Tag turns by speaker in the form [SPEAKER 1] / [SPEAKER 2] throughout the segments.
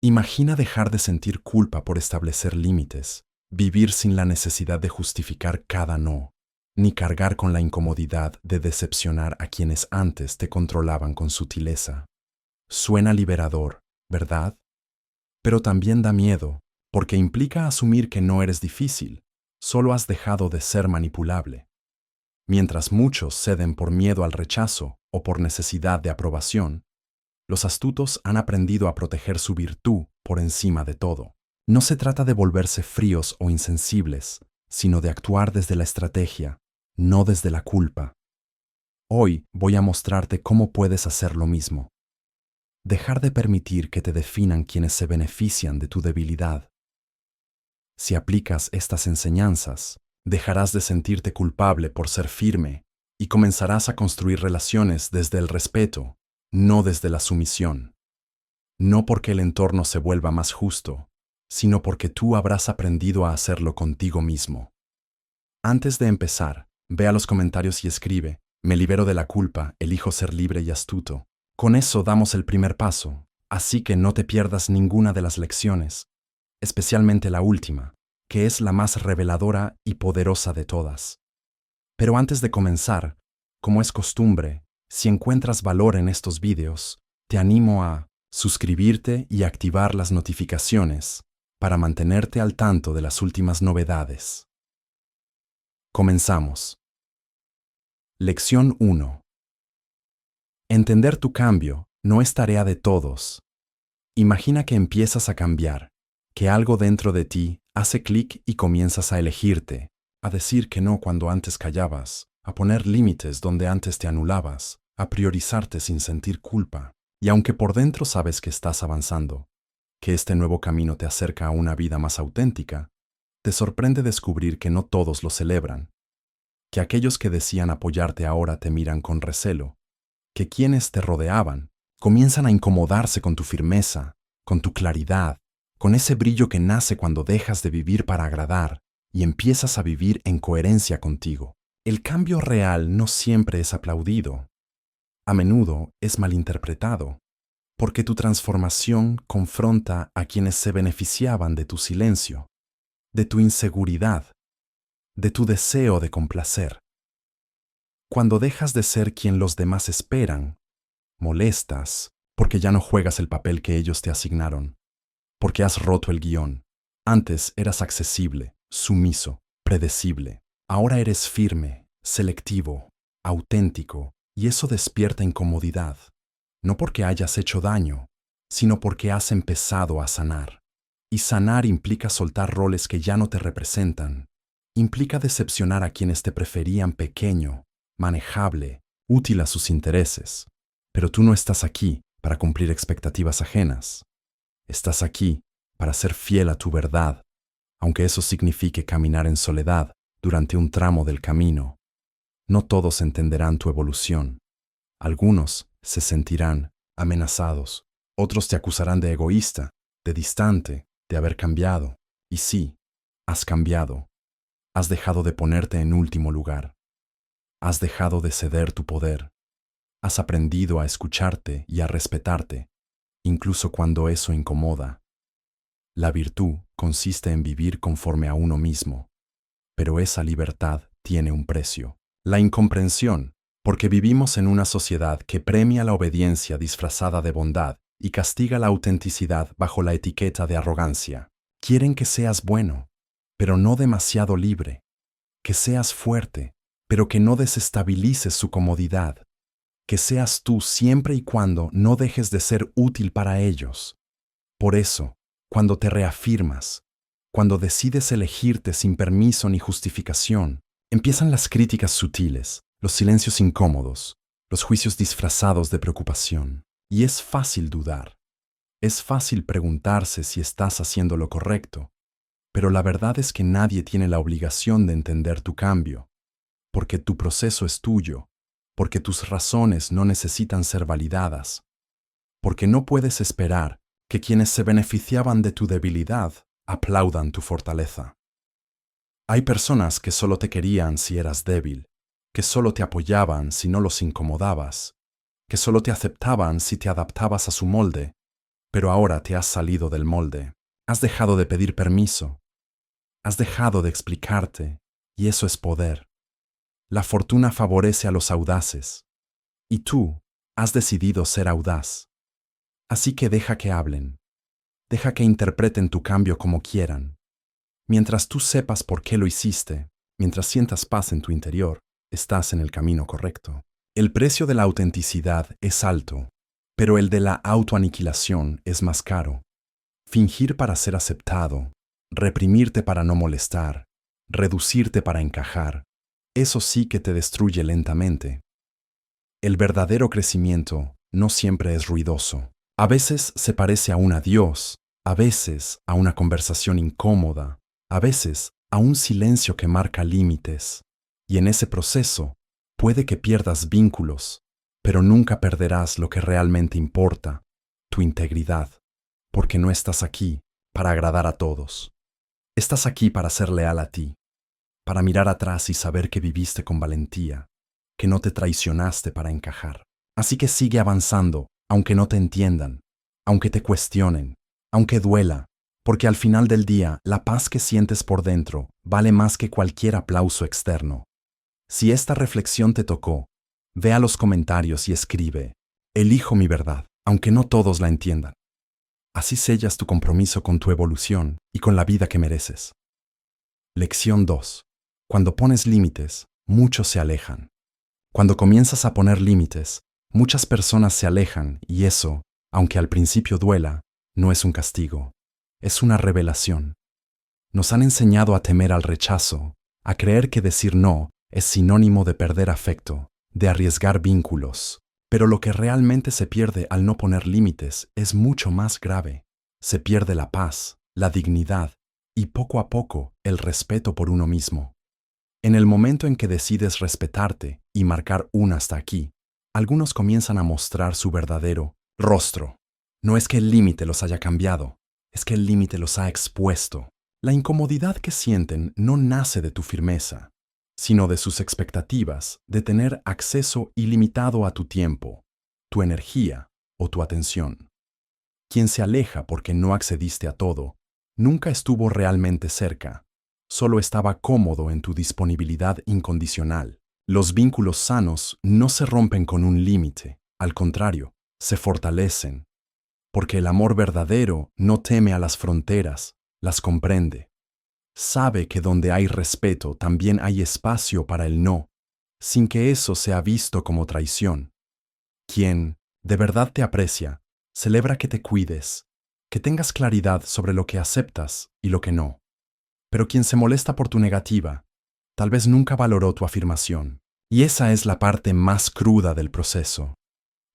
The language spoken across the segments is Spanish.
[SPEAKER 1] Imagina dejar de sentir culpa por establecer límites, vivir sin la necesidad de justificar cada no, ni cargar con la incomodidad de decepcionar a quienes antes te controlaban con sutileza. Suena liberador, ¿verdad? Pero también da miedo, porque implica asumir que no eres difícil, solo has dejado de ser manipulable. Mientras muchos ceden por miedo al rechazo o por necesidad de aprobación, los astutos han aprendido a proteger su virtud por encima de todo. No se trata de volverse fríos o insensibles, sino de actuar desde la estrategia, no desde la culpa. Hoy voy a mostrarte cómo puedes hacer lo mismo. Dejar de permitir que te definan quienes se benefician de tu debilidad. Si aplicas estas enseñanzas, dejarás de sentirte culpable por ser firme y comenzarás a construir relaciones desde el respeto, no desde la sumisión. No porque el entorno se vuelva más justo, sino porque tú habrás aprendido a hacerlo contigo mismo. Antes de empezar, ve a los comentarios y escribe: me libero de la culpa, elijo ser libre y astuto. Con eso damos el primer paso, así que no te pierdas ninguna de las lecciones, especialmente la última, que es la más reveladora y poderosa de todas. Pero antes de comenzar, como es costumbre, si encuentras valor en estos vídeos, te animo a suscribirte y activar las notificaciones para mantenerte al tanto de las últimas novedades. Comenzamos. Lección 1. Entender tu cambio no es tarea de todos. Imagina que empiezas a cambiar, que algo dentro de ti hace clic y comienzas a elegirte, a decir que no cuando antes callabas, a poner límites donde antes te anulabas, a priorizarte sin sentir culpa. Y aunque por dentro sabes que estás avanzando, que este nuevo camino te acerca a una vida más auténtica, te sorprende descubrir que no todos lo celebran, que aquellos que decían apoyarte ahora te miran con recelo, que quienes te rodeaban comienzan a incomodarse con tu firmeza, con tu claridad, con ese brillo que nace cuando dejas de vivir para agradar y empiezas a vivir en coherencia contigo. El cambio real no siempre es aplaudido. A menudo es malinterpretado, porque tu transformación confronta a quienes se beneficiaban de tu silencio, de tu inseguridad, de tu deseo de complacer. Cuando dejas de ser quien los demás esperan, molestas porque ya no juegas el papel que ellos te asignaron, porque has roto el guión. Antes eras accesible, sumiso, predecible. Ahora eres firme, selectivo, auténtico, y eso despierta incomodidad, no porque hayas hecho daño, sino porque has empezado a sanar. Y sanar implica soltar roles que ya no te representan, implica decepcionar a quienes te preferían pequeño, manejable, útil a sus intereses. Pero tú no estás aquí para cumplir expectativas ajenas. Estás aquí para ser fiel a tu verdad, aunque eso signifique caminar en soledad durante un tramo del camino. No todos entenderán tu evolución. Algunos se sentirán amenazados, otros te acusarán de egoísta, de distante, de haber cambiado. Y sí, has cambiado. Has dejado de ponerte en último lugar. Has dejado de ceder tu poder. Has aprendido a escucharte y a respetarte, incluso cuando eso incomoda. La virtud consiste en vivir conforme a uno mismo, pero esa libertad tiene un precio. La incomprensión, porque vivimos en una sociedad que premia la obediencia disfrazada de bondad y castiga la autenticidad bajo la etiqueta de arrogancia. Quieren que seas bueno, pero no demasiado libre, que seas fuerte, pero que no desestabilices su comodidad, que seas tú siempre y cuando no dejes de ser útil para ellos. Por eso, cuando te reafirmas, cuando decides elegirte sin permiso ni justificación, empiezan las críticas sutiles, los silencios incómodos, los juicios disfrazados de preocupación. Y es fácil dudar. Es fácil preguntarse si estás haciendo lo correcto, pero la verdad es que nadie tiene la obligación de entender tu cambio, porque tu proceso es tuyo, porque tus razones no necesitan ser validadas, porque no puedes esperar que quienes se beneficiaban de tu debilidad aplaudan tu fortaleza. Hay personas que solo te querían si eras débil, que solo te apoyaban si no los incomodabas, que solo te aceptaban si te adaptabas a su molde, pero ahora te has salido del molde. Has dejado de pedir permiso. Has dejado de explicarte, y eso es poder. La fortuna favorece a los audaces, y tú has decidido ser audaz. Así que deja que hablen. Deja que interpreten tu cambio como quieran. Mientras tú sepas por qué lo hiciste, mientras sientas paz en tu interior, estás en el camino correcto. El precio de la autenticidad es alto, pero el de la autoaniquilación es más caro. Fingir para ser aceptado, reprimirte para no molestar, reducirte para encajar, eso sí que te destruye lentamente. El verdadero crecimiento no siempre es ruidoso. A veces se parece a un adiós, a veces a una conversación incómoda, a veces a un silencio que marca límites. Y en ese proceso puede que pierdas vínculos, pero nunca perderás lo que realmente importa, tu integridad, porque no estás aquí para agradar a todos. Estás aquí para ser leal a ti, para mirar atrás y saber que viviste con valentía, que no te traicionaste para encajar. Así que sigue avanzando, aunque no te entiendan, aunque te cuestionen, aunque duela, porque al final del día la paz que sientes por dentro vale más que cualquier aplauso externo. Si esta reflexión te tocó, ve a los comentarios y escribe: elijo mi verdad, aunque no todos la entiendan. Así sellas tu compromiso con tu evolución y con la vida que mereces. Lección 2. Cuando pones límites, muchos se alejan. Cuando comienzas a poner límites, muchas personas se alejan y eso, aunque al principio duela, no es un castigo, es una revelación. Nos han enseñado a temer al rechazo, a creer que decir no es sinónimo de perder afecto, de arriesgar vínculos. Pero lo que realmente se pierde al no poner límites es mucho más grave. Se pierde la paz, la dignidad y poco a poco el respeto por uno mismo. En el momento en que decides respetarte y marcar un hasta aquí, algunos comienzan a mostrar su verdadero rostro. No es que el límite los haya cambiado, es que el límite los ha expuesto. La incomodidad que sienten no nace de tu firmeza, sino de sus expectativas de tener acceso ilimitado a tu tiempo, tu energía o tu atención. Quien se aleja porque no accediste a todo, nunca estuvo realmente cerca, solo estaba cómodo en tu disponibilidad incondicional. Los vínculos sanos no se rompen con un límite, al contrario, se fortalecen, porque el amor verdadero no teme a las fronteras, las comprende. Sabe que donde hay respeto también hay espacio para el no, sin que eso sea visto como traición. Quien, de verdad te aprecia, celebra que te cuides, que tengas claridad sobre lo que aceptas y lo que no. Pero quien se molesta por tu negativa, tal vez nunca valoró tu afirmación. Y esa es la parte más cruda del proceso.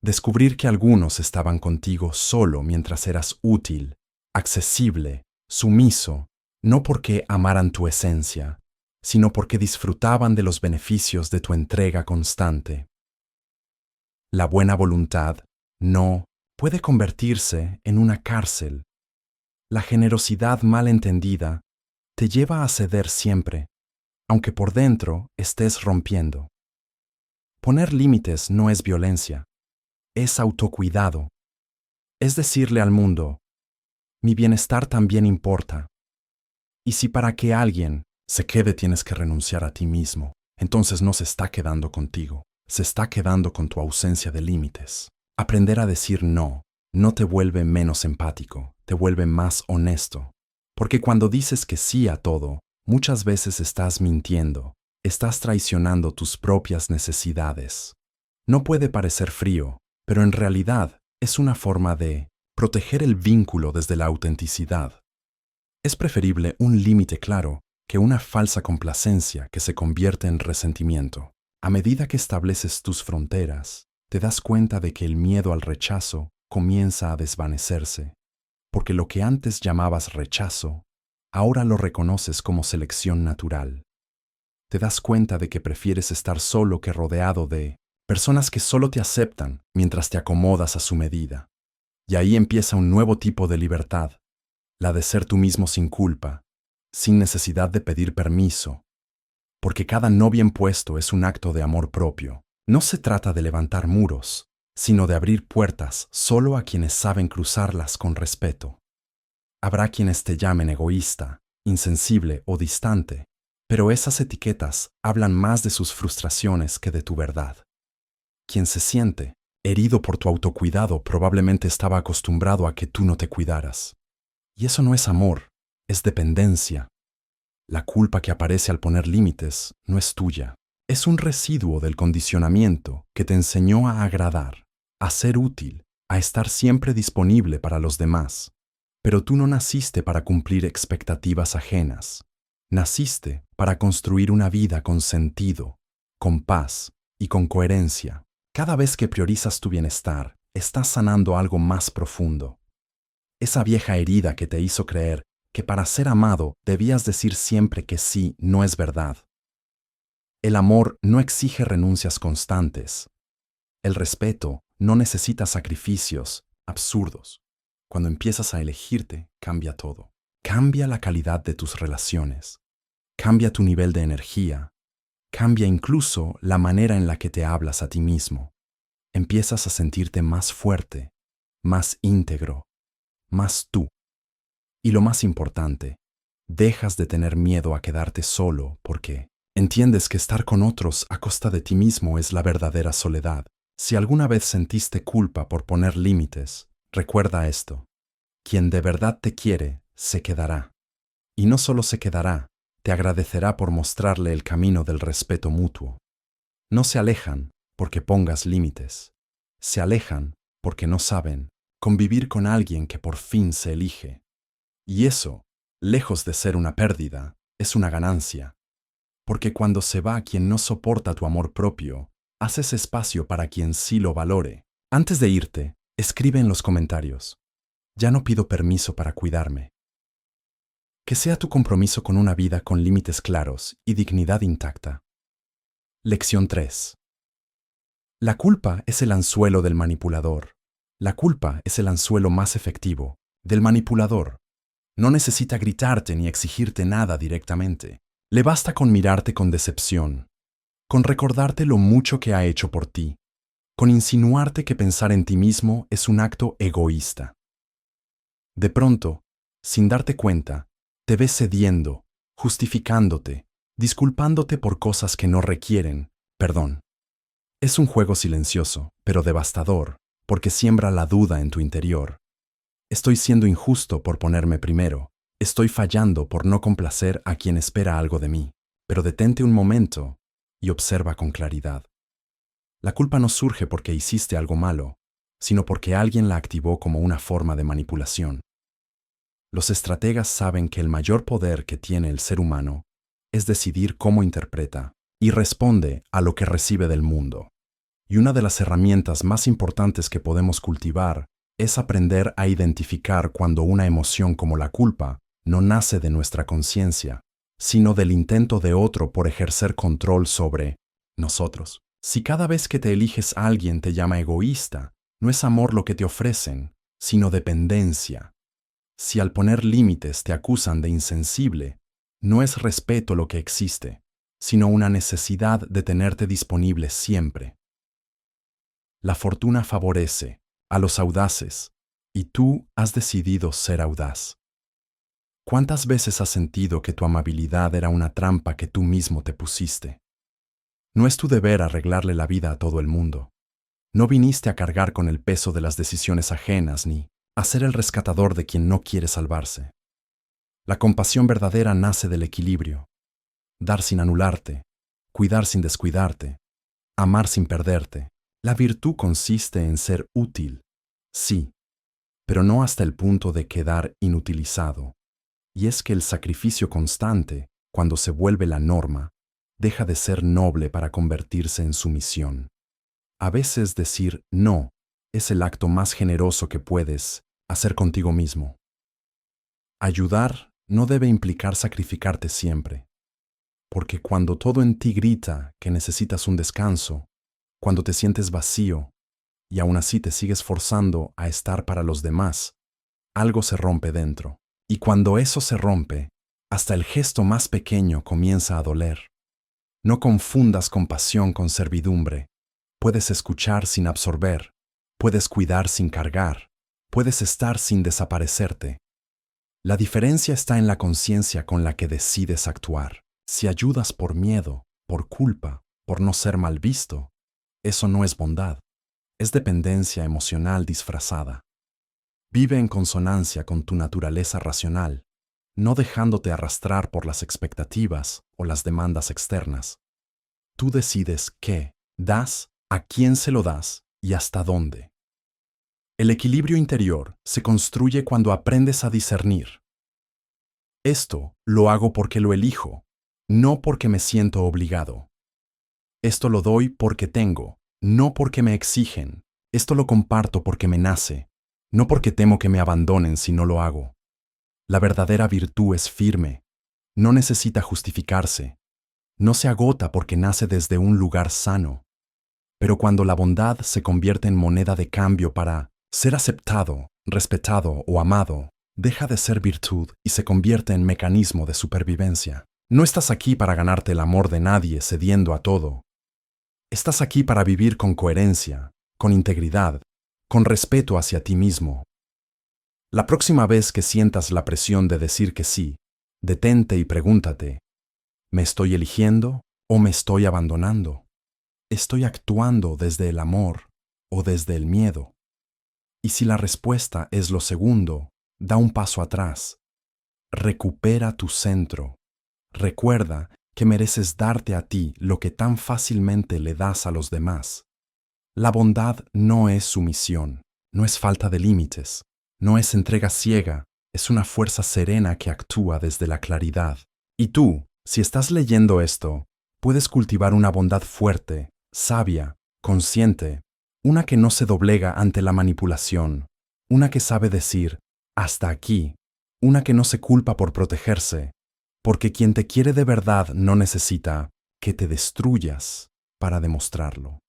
[SPEAKER 1] Descubrir que algunos estaban contigo solo mientras eras útil, accesible, sumiso, no porque amaran tu esencia, sino porque disfrutaban de los beneficios de tu entrega constante. La buena voluntad no puede convertirse en una cárcel. La generosidad mal entendida te lleva a ceder siempre, aunque por dentro estés rompiendo. Poner límites no es violencia, es autocuidado. Es decirle al mundo: mi bienestar también importa. Y si para que alguien se quede tienes que renunciar a ti mismo, entonces no se está quedando contigo, se está quedando con tu ausencia de límites. Aprender a decir no te vuelve menos empático, te vuelve más honesto. Porque cuando dices que sí a todo, muchas veces estás mintiendo, estás traicionando tus propias necesidades. No puede parecer frío, pero en realidad es una forma de proteger el vínculo desde la autenticidad. Es preferible un límite claro que una falsa complacencia que se convierte en resentimiento. A medida que estableces tus fronteras, te das cuenta de que el miedo al rechazo comienza a desvanecerse, porque lo que antes llamabas rechazo, ahora lo reconoces como selección natural. Te das cuenta de que prefieres estar solo que rodeado de personas que solo te aceptan mientras te acomodas a su medida. Y ahí empieza un nuevo tipo de libertad, la de ser tú mismo sin culpa, sin necesidad de pedir permiso, porque cada no bien puesto es un acto de amor propio. No se trata de levantar muros, sino de abrir puertas solo a quienes saben cruzarlas con respeto. Habrá quienes te llamen egoísta, insensible o distante, pero esas etiquetas hablan más de sus frustraciones que de tu verdad. Quien se siente herido por tu autocuidado probablemente estaba acostumbrado a que tú no te cuidaras. Y eso no es amor, es dependencia. La culpa que aparece al poner límites no es tuya. Es un residuo del condicionamiento que te enseñó a agradar, a ser útil, a estar siempre disponible para los demás. Pero tú no naciste para cumplir expectativas ajenas. Naciste para construir una vida con sentido, con paz y con coherencia. Cada vez que priorizas tu bienestar, estás sanando algo más profundo. Esa vieja herida que te hizo creer que para ser amado debías decir siempre que sí no es verdad. El amor no exige renuncias constantes. El respeto no necesita sacrificios absurdos. Cuando empiezas a elegirte, cambia todo. Cambia la calidad de tus relaciones. Cambia tu nivel de energía. Cambia incluso la manera en la que te hablas a ti mismo. Empiezas a sentirte más fuerte, más íntegro, más tú. Y lo más importante, dejas de tener miedo a quedarte solo porque entiendes que estar con otros a costa de ti mismo es la verdadera soledad. Si alguna vez sentiste culpa por poner límites, recuerda esto. Quien de verdad te quiere, se quedará. Y no solo se quedará, te agradecerá por mostrarle el camino del respeto mutuo. No se alejan porque pongas límites. Se alejan porque no saben convivir con alguien que por fin se elige. Y eso, lejos de ser una pérdida, es una ganancia. Porque cuando se va quien no soporta tu amor propio, haces espacio para quien sí lo valore. Antes de irte, escribe en los comentarios: ya no pido permiso para cuidarme. Que sea tu compromiso con una vida con límites claros y dignidad intacta. Lección 3. La culpa es el anzuelo del manipulador. La culpa es el anzuelo más efectivo del manipulador. No necesita gritarte ni exigirte nada directamente. Le basta con mirarte con decepción, con recordarte lo mucho que ha hecho por ti, con insinuarte que pensar en ti mismo es un acto egoísta. De pronto, sin darte cuenta, te ves cediendo, justificándote, disculpándote por cosas que no requieren perdón. Es un juego silencioso, pero devastador, porque siembra la duda en tu interior. Estoy siendo injusto por ponerme primero. Estoy fallando por no complacer a quien espera algo de mí. Pero detente un momento y observa con claridad. La culpa no surge porque hiciste algo malo, sino porque alguien la activó como una forma de manipulación. Los estrategas saben que el mayor poder que tiene el ser humano es decidir cómo interpreta y responde a lo que recibe del mundo. Y una de las herramientas más importantes que podemos cultivar es aprender a identificar cuando una emoción como la culpa no nace de nuestra conciencia, sino del intento de otro por ejercer control sobre nosotros. Si cada vez que te eliges a alguien te llama egoísta, no es amor lo que te ofrecen, sino dependencia. Si al poner límites te acusan de insensible, no es respeto lo que existe, sino una necesidad de tenerte disponible siempre. La fortuna favorece a los audaces, y tú has decidido ser audaz. ¿Cuántas veces has sentido que tu amabilidad era una trampa que tú mismo te pusiste? No es tu deber arreglarle la vida a todo el mundo. No viniste a cargar con el peso de las decisiones ajenas ni a ser el rescatador de quien no quiere salvarse. La compasión verdadera nace del equilibrio. Dar sin anularte, cuidar sin descuidarte, amar sin perderte. La virtud consiste en ser útil, sí, pero no hasta el punto de quedar inutilizado. Y es que el sacrificio constante, cuando se vuelve la norma, deja de ser noble para convertirse en sumisión. A veces decir no es el acto más generoso que puedes hacer contigo mismo. Ayudar no debe implicar sacrificarte siempre, porque cuando todo en ti grita que necesitas un descanso, cuando te sientes vacío y aún así te sigues forzando a estar para los demás, algo se rompe dentro. Y cuando eso se rompe, hasta el gesto más pequeño comienza a doler. No confundas compasión con servidumbre. Puedes escuchar sin absorber, puedes cuidar sin cargar, puedes estar sin desaparecerte. La diferencia está en la conciencia con la que decides actuar. Si ayudas por miedo, por culpa, por no ser mal visto, eso no es bondad, es dependencia emocional disfrazada. Vive en consonancia con tu naturaleza racional, no dejándote arrastrar por las expectativas o las demandas externas. Tú decides qué das, a quién se lo das y hasta dónde. El equilibrio interior se construye cuando aprendes a discernir. Esto lo hago porque lo elijo, no porque me siento obligado. Esto lo doy porque tengo, no porque me exigen. Esto lo comparto porque me nace, no porque temo que me abandonen si no lo hago. La verdadera virtud es firme, no necesita justificarse, no se agota porque nace desde un lugar sano. Pero cuando la bondad se convierte en moneda de cambio para ser aceptado, respetado o amado, deja de ser virtud y se convierte en mecanismo de supervivencia. No estás aquí para ganarte el amor de nadie cediendo a todo. Estás aquí para vivir con coherencia, con integridad, con respeto hacia ti mismo. La próxima vez que sientas la presión de decir que sí, detente y pregúntate, ¿me estoy eligiendo o me estoy abandonando? ¿Estoy actuando desde el amor o desde el miedo? Y si la respuesta es lo segundo, da un paso atrás. Recupera tu centro. Recuerda que mereces darte a ti lo que tan fácilmente le das a los demás. La bondad no es sumisión, no es falta de límites, no es entrega ciega, es una fuerza serena que actúa desde la claridad. Y tú, si estás leyendo esto, puedes cultivar una bondad fuerte, sabia, consciente, una que no se doblega ante la manipulación, una que sabe decir, hasta aquí, una que no se culpa por protegerse, porque quien te quiere de verdad no necesita que te destruyas para demostrarlo.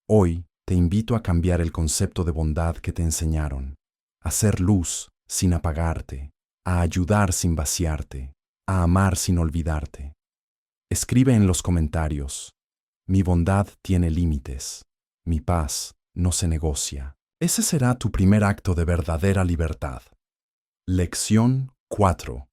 [SPEAKER 1] Hoy te invito a cambiar el concepto de bondad que te enseñaron, a ser luz sin apagarte, a ayudar sin vaciarte, a amar sin olvidarte. Escribe en los comentarios, mi bondad tiene límites, mi paz no se negocia. Ese será tu primer acto de verdadera libertad. Lección 4.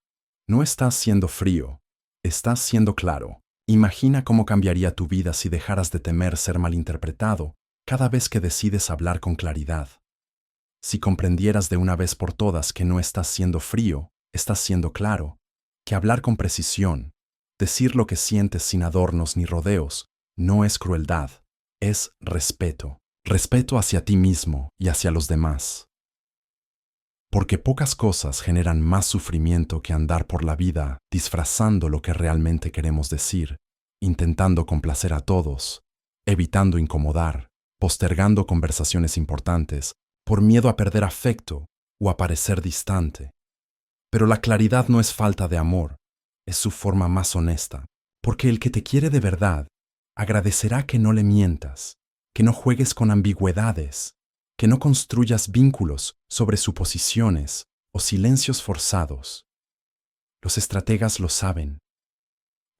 [SPEAKER 1] No estás siendo frío, estás siendo claro. Imagina cómo cambiaría tu vida si dejaras de temer ser malinterpretado cada vez que decides hablar con claridad. Si comprendieras de una vez por todas que no estás siendo frío, estás siendo claro, que hablar con precisión, decir lo que sientes sin adornos ni rodeos, no es crueldad, es respeto. Respeto hacia ti mismo y hacia los demás. Porque pocas cosas generan más sufrimiento que andar por la vida disfrazando lo que realmente queremos decir, intentando complacer a todos, evitando incomodar, postergando conversaciones importantes, por miedo a perder afecto o a parecer distante. Pero la claridad no es falta de amor, es su forma más honesta, porque el que te quiere de verdad agradecerá que no le mientas, que no juegues con ambigüedades, que no construyas vínculos sobre suposiciones o silencios forzados. Los estrategas lo saben.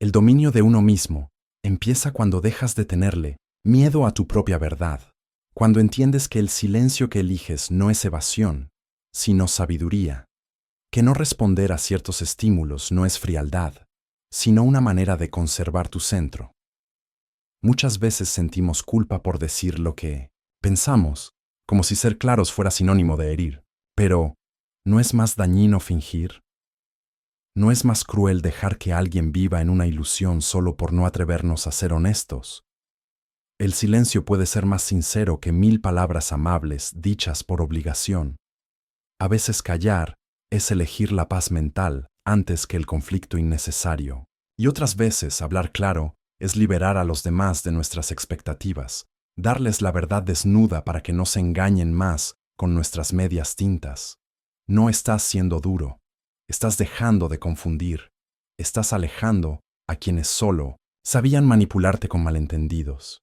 [SPEAKER 1] El dominio de uno mismo empieza cuando dejas de tenerle miedo a tu propia verdad, cuando entiendes que el silencio que eliges no es evasión, sino sabiduría, que no responder a ciertos estímulos no es frialdad, sino una manera de conservar tu centro. Muchas veces sentimos culpa por decir lo que pensamos, como si ser claros fuera sinónimo de herir. Pero, ¿no es más dañino fingir? ¿No es más cruel dejar que alguien viva en una ilusión solo por no atrevernos a ser honestos? El silencio puede ser más sincero que 1000 palabras amables dichas por obligación. A veces callar es elegir la paz mental antes que el conflicto innecesario. Y otras veces hablar claro es liberar a los demás de nuestras expectativas, darles la verdad desnuda para que no se engañen más con nuestras medias tintas. No estás siendo duro, estás dejando de confundir, estás alejando a quienes solo sabían manipularte con malentendidos.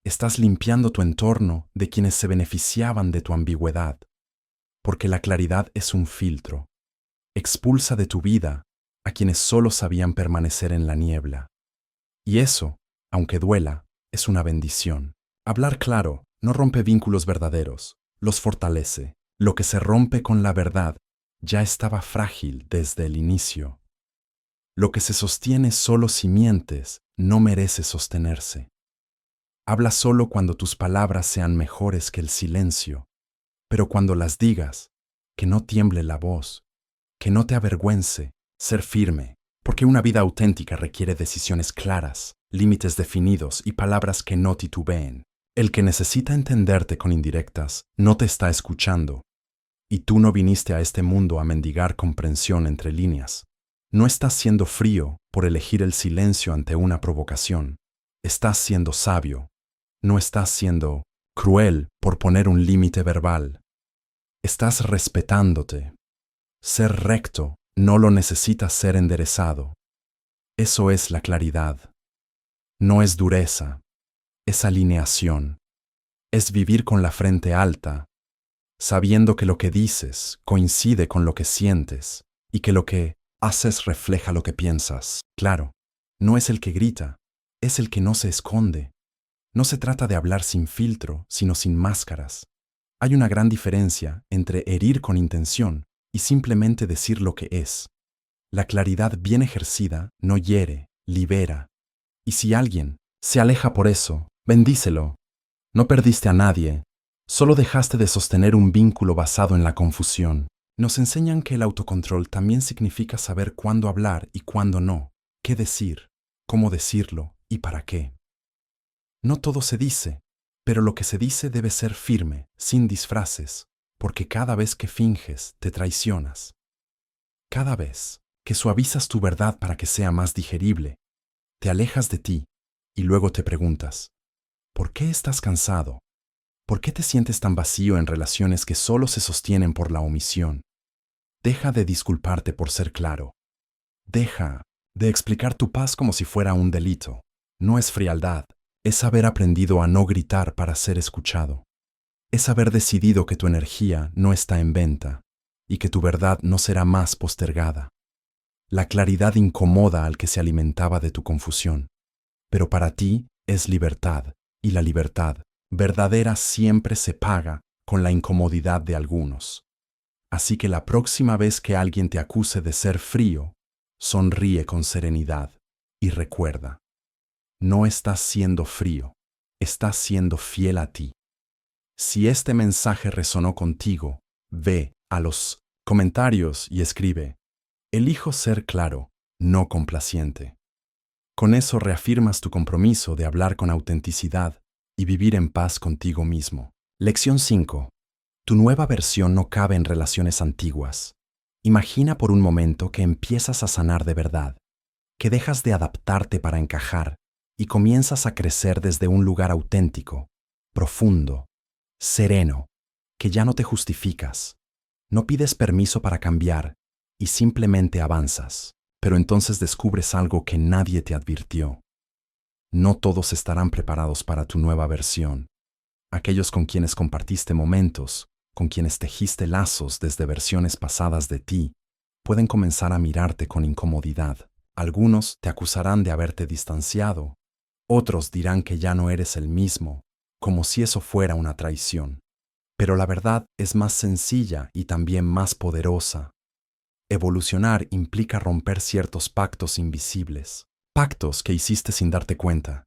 [SPEAKER 1] Estás limpiando tu entorno de quienes se beneficiaban de tu ambigüedad, porque la claridad es un filtro. Expulsa de tu vida a quienes solo sabían permanecer en la niebla. Y eso, aunque duela, es una bendición. Hablar claro No rompe vínculos verdaderos, los fortalece. Lo que se rompe con la verdad ya estaba frágil desde el inicio. Lo que se sostiene solo si mientes no merece sostenerse. Habla solo cuando tus palabras sean mejores que el silencio, pero cuando las digas, que no tiemble la voz, que no te avergüence, ser firme, porque una vida auténtica requiere decisiones claras, límites definidos y palabras que no titubeen. El que necesita entenderte con indirectas no te está escuchando, y tú no viniste a este mundo a mendigar comprensión entre líneas. No estás siendo frío por elegir el silencio ante una provocación. Estás siendo sabio. No estás siendo cruel por poner un límite verbal. Estás respetándote. Ser recto no lo necesita ser enderezado. Eso es la claridad. No es dureza, es alineación. Es vivir con la frente alta, sabiendo que lo que dices coincide con lo que sientes y que lo que haces refleja lo que piensas. Claro, no es el que grita, es el que no se esconde. No se trata de hablar sin filtro, sino sin máscaras. Hay una gran diferencia entre herir con intención y simplemente decir lo que es. La claridad bien ejercida no hiere, libera. Y si alguien se aleja por eso, bendícelo. No perdiste a nadie, solo dejaste de sostener un vínculo basado en la confusión. Nos enseñan que el autocontrol también significa saber cuándo hablar y cuándo no, qué decir, cómo decirlo y para qué. No todo se dice, pero lo que se dice debe ser firme, sin disfraces, porque cada vez que finges, te traicionas. Cada vez que suavizas tu verdad para que sea más digerible, te alejas de ti y luego te preguntas, ¿por qué estás cansado? ¿Por qué te sientes tan vacío en relaciones que solo se sostienen por la omisión? Deja de disculparte por ser claro. Deja de explicar tu paz como si fuera un delito. No es frialdad, es haber aprendido a no gritar para ser escuchado. Es haber decidido que tu energía no está en venta y que tu verdad no será más postergada. La claridad incomoda al que se alimentaba de tu confusión, pero para ti es libertad, y la libertad verdadera siempre se paga con la incomodidad de algunos. Así que la próxima vez que alguien te acuse de ser frío, sonríe con serenidad y recuerda, no estás siendo frío, estás siendo fiel a ti. Si este mensaje resonó contigo, ve a los comentarios y escribe, elijo ser claro, no complaciente. Con eso reafirmas tu compromiso de hablar con autenticidad y vivir en paz contigo mismo. Lección 5. Tu nueva versión no cabe en relaciones antiguas. Imagina por un momento que empiezas a sanar de verdad, que dejas de adaptarte para encajar y comienzas a crecer desde un lugar auténtico, profundo, sereno, que ya no te justificas, no pides permiso para cambiar y simplemente avanzas. Pero entonces descubres algo que nadie te advirtió. No todos estarán preparados para tu nueva versión. Aquellos con quienes compartiste momentos, con quienes tejiste lazos desde versiones pasadas de ti, pueden comenzar a mirarte con incomodidad. Algunos te acusarán de haberte distanciado. Otros dirán que ya no eres el mismo, como si eso fuera una traición. Pero la verdad es más sencilla y también más poderosa. Evolucionar implica romper ciertos pactos invisibles, pactos que hiciste sin darte cuenta,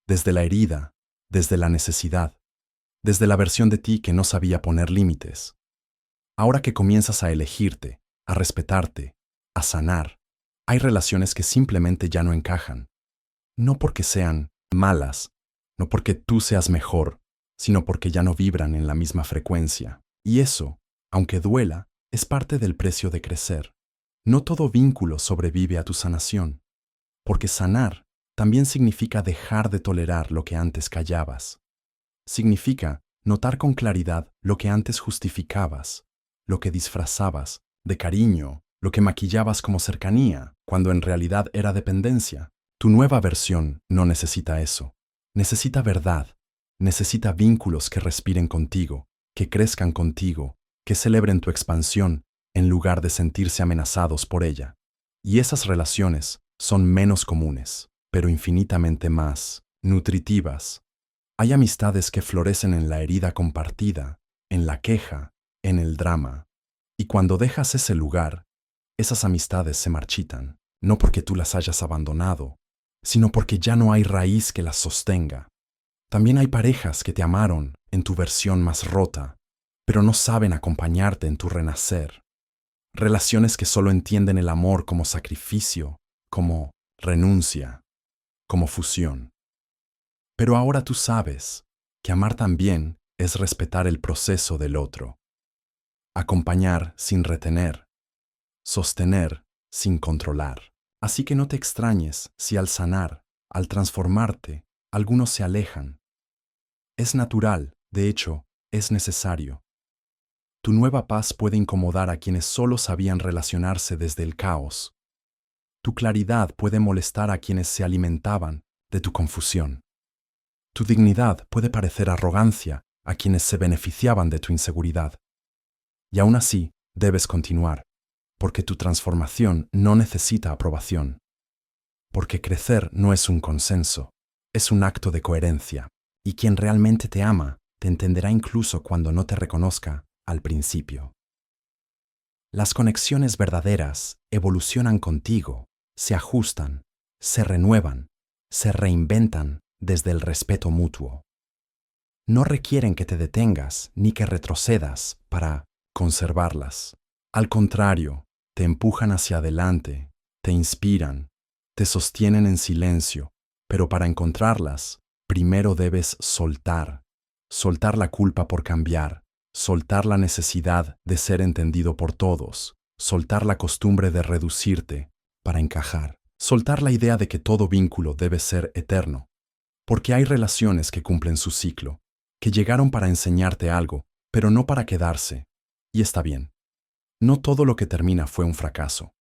[SPEAKER 1] desde la herida, desde la necesidad, desde la versión de ti que no sabía poner límites. Ahora que comienzas a elegirte, a respetarte, a sanar, hay relaciones que simplemente ya no encajan. No porque sean malas, no porque tú seas mejor, sino porque ya no vibran en la misma frecuencia. Y eso, aunque duela, es parte del precio de crecer. No todo vínculo sobrevive a tu sanación, porque sanar también significa dejar de tolerar lo que antes callabas. Significa notar con claridad lo que antes justificabas, lo que disfrazabas de cariño, lo que maquillabas como cercanía, cuando en realidad era dependencia. Tu nueva versión no necesita eso. Necesita verdad, necesita vínculos que respiren contigo, que crezcan contigo, que celebren tu expansión en lugar de sentirse amenazados por ella. Y esas relaciones son menos comunes, pero infinitamente más nutritivas. Hay amistades que florecen en la herida compartida, en la queja, en el drama. Y cuando dejas ese lugar, esas amistades se marchitan, no porque tú las hayas abandonado, sino porque ya no hay raíz que las sostenga. También hay parejas que te amaron en tu versión más rota, pero no saben acompañarte en tu renacer. Relaciones que solo entienden el amor como sacrificio, como renuncia, como fusión. Pero ahora tú sabes que amar también es respetar el proceso del otro, acompañar sin retener, sostener sin controlar. Así que no te extrañes si al sanar, al transformarte, algunos se alejan. Es natural, de hecho, es necesario. Tu nueva paz puede incomodar a quienes solo sabían relacionarse desde el caos. Tu claridad puede molestar a quienes se alimentaban de tu confusión. Tu dignidad puede parecer arrogancia a quienes se beneficiaban de tu inseguridad. Y aún así, debes continuar, porque tu transformación no necesita aprobación. Porque crecer no es un consenso, es un acto de coherencia. Y quien realmente te ama, te entenderá incluso cuando no te reconozca al principio. Las conexiones verdaderas evolucionan contigo, se ajustan, se renuevan, se reinventan desde el respeto mutuo. No requieren que te detengas ni que retrocedas para conservarlas. Al contrario, te empujan hacia adelante, te inspiran, te sostienen en silencio, pero para encontrarlas, primero debes soltar la culpa por cambiar, soltar la necesidad de ser entendido por todos, soltar la costumbre de reducirte para encajar, soltar la idea de que todo vínculo debe ser eterno, porque hay relaciones que cumplen su ciclo, que llegaron para enseñarte algo, pero no para quedarse, y está bien. No todo lo que termina fue un fracaso.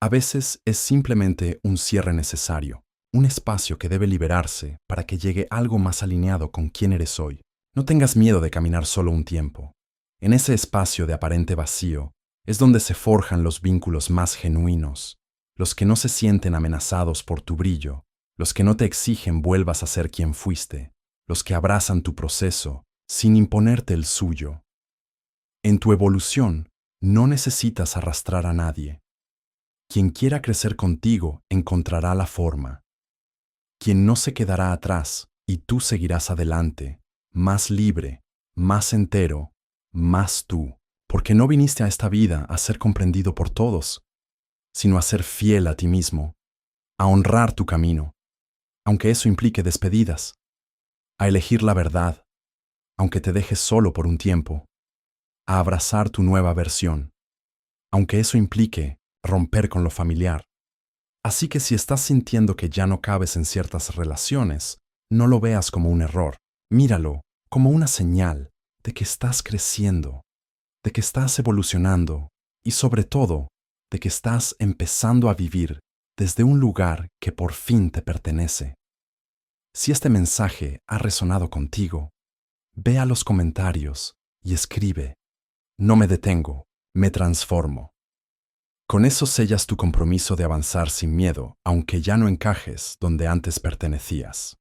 [SPEAKER 1] A veces es simplemente un cierre necesario, un espacio que debe liberarse para que llegue algo más alineado con quién eres hoy. No tengas miedo de caminar solo un tiempo. En ese espacio de aparente vacío es donde se forjan los vínculos más genuinos, los que no se sienten amenazados por tu brillo, los que no te exigen vuelvas a ser quien fuiste, los que abrazan tu proceso sin imponerte el suyo. En tu evolución no necesitas arrastrar a nadie. Quien quiera crecer contigo encontrará la forma. Quien no se quedará atrás y tú seguirás adelante, más libre, más entero, más tú, porque no viniste a esta vida a ser comprendido por todos, sino a ser fiel a ti mismo, a honrar tu camino, aunque eso implique despedidas, a elegir la verdad, aunque te dejes solo por un tiempo, a abrazar tu nueva versión, aunque eso implique romper con lo familiar. Así que si estás sintiendo que ya no cabes en ciertas relaciones, no lo veas como un error, míralo como una señal de que estás creciendo, de que estás evolucionando y sobre todo, de que estás empezando a vivir desde un lugar que por fin te pertenece. Si este mensaje ha resonado contigo, ve a los comentarios y escribe: no me detengo, me transformo. Con eso sellas tu compromiso de avanzar sin miedo, aunque ya no encajes donde antes pertenecías.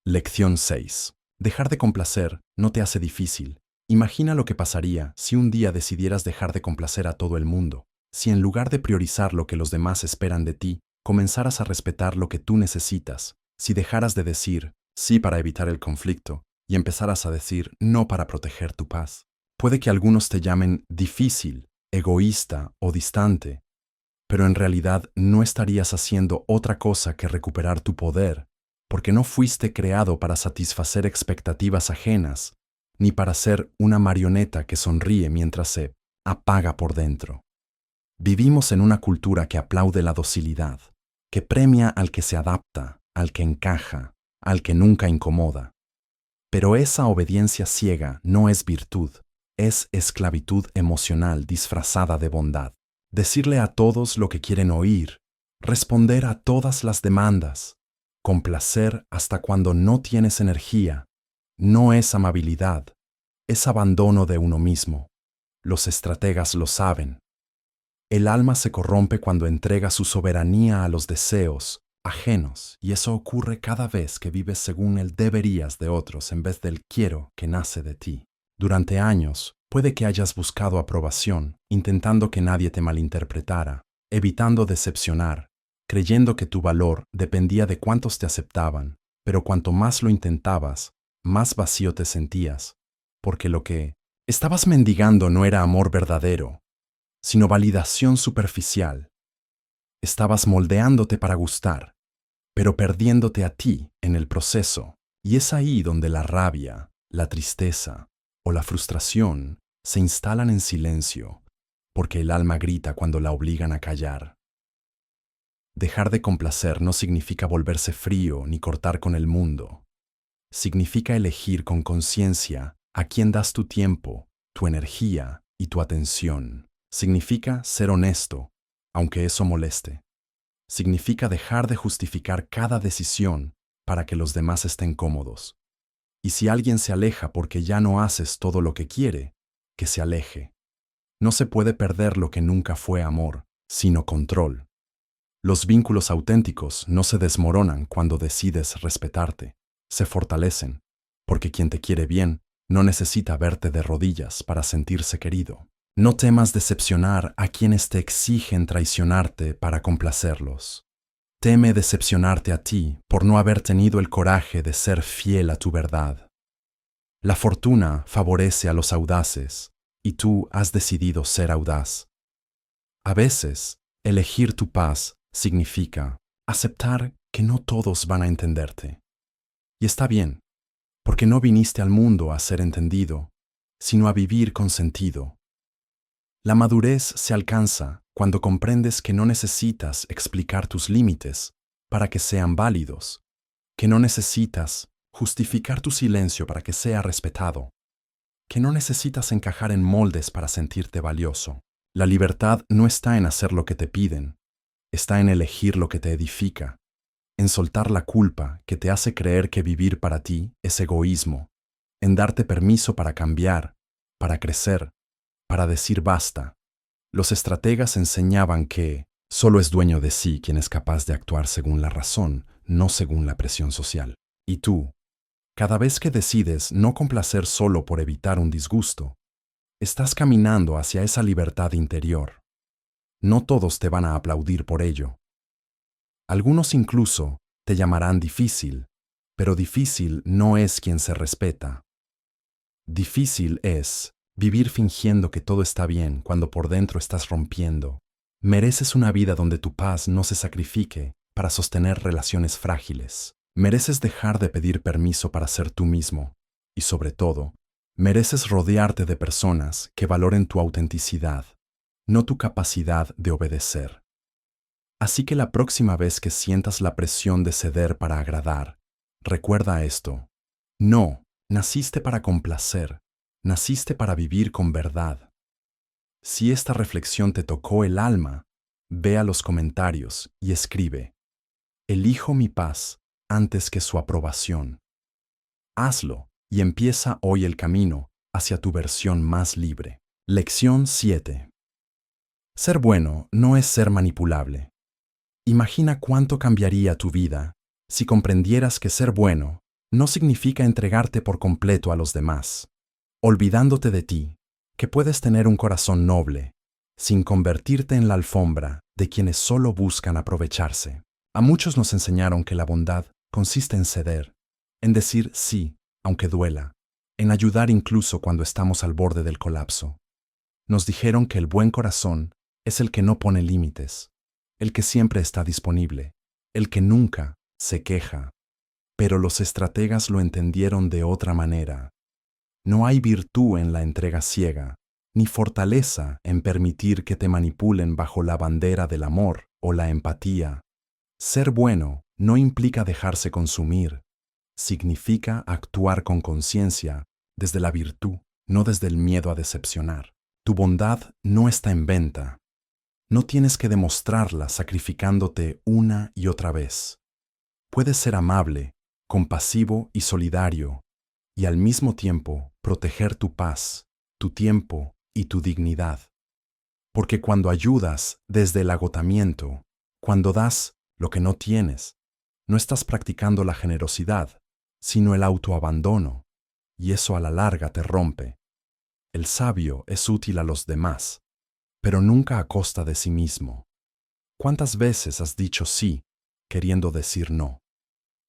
[SPEAKER 1] Lección 6. Dejar de complacer no te hace difícil. Imagina lo que pasaría si un día decidieras dejar de complacer a todo el mundo, si en lugar de priorizar lo que los demás esperan de ti, comenzaras a respetar lo que tú necesitas, si dejaras de decir sí para evitar el conflicto y empezaras a decir no para proteger tu paz. Puede que algunos te llamen difícil, egoísta o distante, pero en realidad no estarías haciendo otra cosa que recuperar tu poder, porque no fuiste creado para satisfacer expectativas ajenas, ni para ser una marioneta que sonríe mientras se apaga por dentro. Vivimos en una cultura que aplaude la docilidad, que premia al que se adapta, al que encaja, al que nunca incomoda. Pero esa obediencia ciega no es virtud, es esclavitud emocional disfrazada de bondad. Decirle a todos lo que quieren oír, responder a todas las demandas, complacer hasta cuando no tienes energía, no es amabilidad, es abandono de uno mismo. Los estrategas lo saben. El alma se corrompe cuando entrega su soberanía a los deseos, ajenos, y eso ocurre cada vez que vives según el deberías de otros en vez del quiero que nace de ti. Durante años, puede que hayas buscado aprobación, intentando que nadie te malinterpretara, evitando decepcionar, creyendo que tu valor dependía de cuántos te aceptaban, pero cuanto más lo intentabas, más vacío te sentías, porque lo que estabas mendigando no era amor verdadero, sino validación superficial. Estabas moldeándote para gustar, pero perdiéndote a ti en el proceso, y es ahí donde la rabia, la tristeza o la frustración se instalan en silencio, porque el alma grita cuando la obligan a callar. Dejar de complacer no significa volverse frío ni cortar con el mundo. Significa elegir con conciencia a quién das tu tiempo, tu energía y tu atención. Significa ser honesto, aunque eso moleste. Significa dejar de justificar cada decisión para que los demás estén cómodos. Y si alguien se aleja porque ya no haces todo lo que quiere, que se aleje. No se puede perder lo que nunca fue amor, sino control. Los vínculos auténticos no se desmoronan cuando decides respetarte, se fortalecen, porque quien te quiere bien no necesita verte de rodillas para sentirse querido. No temas decepcionar a quienes te exigen traicionarte para complacerlos. Teme decepcionarte a ti por no haber tenido el coraje de ser fiel a tu verdad. La fortuna favorece a los audaces, y tú has decidido ser audaz. A veces, elegir tu paz significa aceptar que no todos van a entenderte. Y está bien, porque no viniste al mundo a ser entendido, sino a vivir con sentido. La madurez se alcanza cuando comprendes que no necesitas explicar tus límites para que sean válidos, que no necesitas justificar tu silencio para que sea respetado, que no necesitas encajar en moldes para sentirte valioso. La libertad no está en hacer lo que te piden, está en elegir lo que te edifica, en soltar la culpa que te hace creer que vivir para ti es egoísmo, en darte permiso para cambiar, para crecer, para decir basta. Los estrategas enseñaban que solo es dueño de sí quien es capaz de actuar según la razón, no según la presión social. Y tú, cada vez que decides no complacer solo por evitar un disgusto, estás caminando hacia esa libertad interior. No todos te van a aplaudir por ello. Algunos incluso te llamarán difícil, pero difícil no es quien se respeta. Difícil es vivir fingiendo que todo está bien cuando por dentro estás rompiendo. Mereces una vida donde tu paz no se sacrifique para sostener relaciones frágiles. Mereces dejar de pedir permiso para ser tú mismo. Y sobre todo, mereces rodearte de personas que valoren tu autenticidad, no tu capacidad de obedecer. Así que la próxima vez que sientas la presión de ceder para agradar, recuerda esto. No, naciste para complacer, naciste para vivir con verdad. Si esta reflexión te tocó el alma, ve a los comentarios y escribe: elijo mi paz antes que su aprobación. Hazlo y empieza hoy el camino hacia tu versión más libre. Lección 7. Ser bueno no es ser manipulable. Imagina cuánto cambiaría tu vida si comprendieras que ser bueno no significa entregarte por completo a los demás, olvidándote de ti, que puedes tener un corazón noble, sin convertirte en la alfombra de quienes solo buscan aprovecharse. A muchos nos enseñaron que la bondad consiste en ceder, en decir sí, aunque duela, en ayudar incluso cuando estamos al borde del colapso. Nos dijeron que el buen corazón es el que no pone límites, el que siempre está disponible, el que nunca se queja. Pero los estrategas lo entendieron de otra manera. No hay virtud en la entrega ciega, ni fortaleza en permitir que te manipulen bajo la bandera del amor o la empatía. Ser bueno no implica dejarse consumir, significa actuar con conciencia desde la virtud, no desde el miedo a decepcionar. Tu bondad no está en venta. No tienes que demostrarla sacrificándote una y otra vez. Puedes ser amable, compasivo y solidario, y al mismo tiempo proteger tu paz, tu tiempo y tu dignidad. Porque cuando ayudas desde el agotamiento, cuando das lo que no tienes. No estás practicando la generosidad, sino el autoabandono, y eso a la larga te rompe. El sabio es útil a los demás, pero nunca a costa de sí mismo. ¿Cuántas veces has dicho sí, queriendo decir no?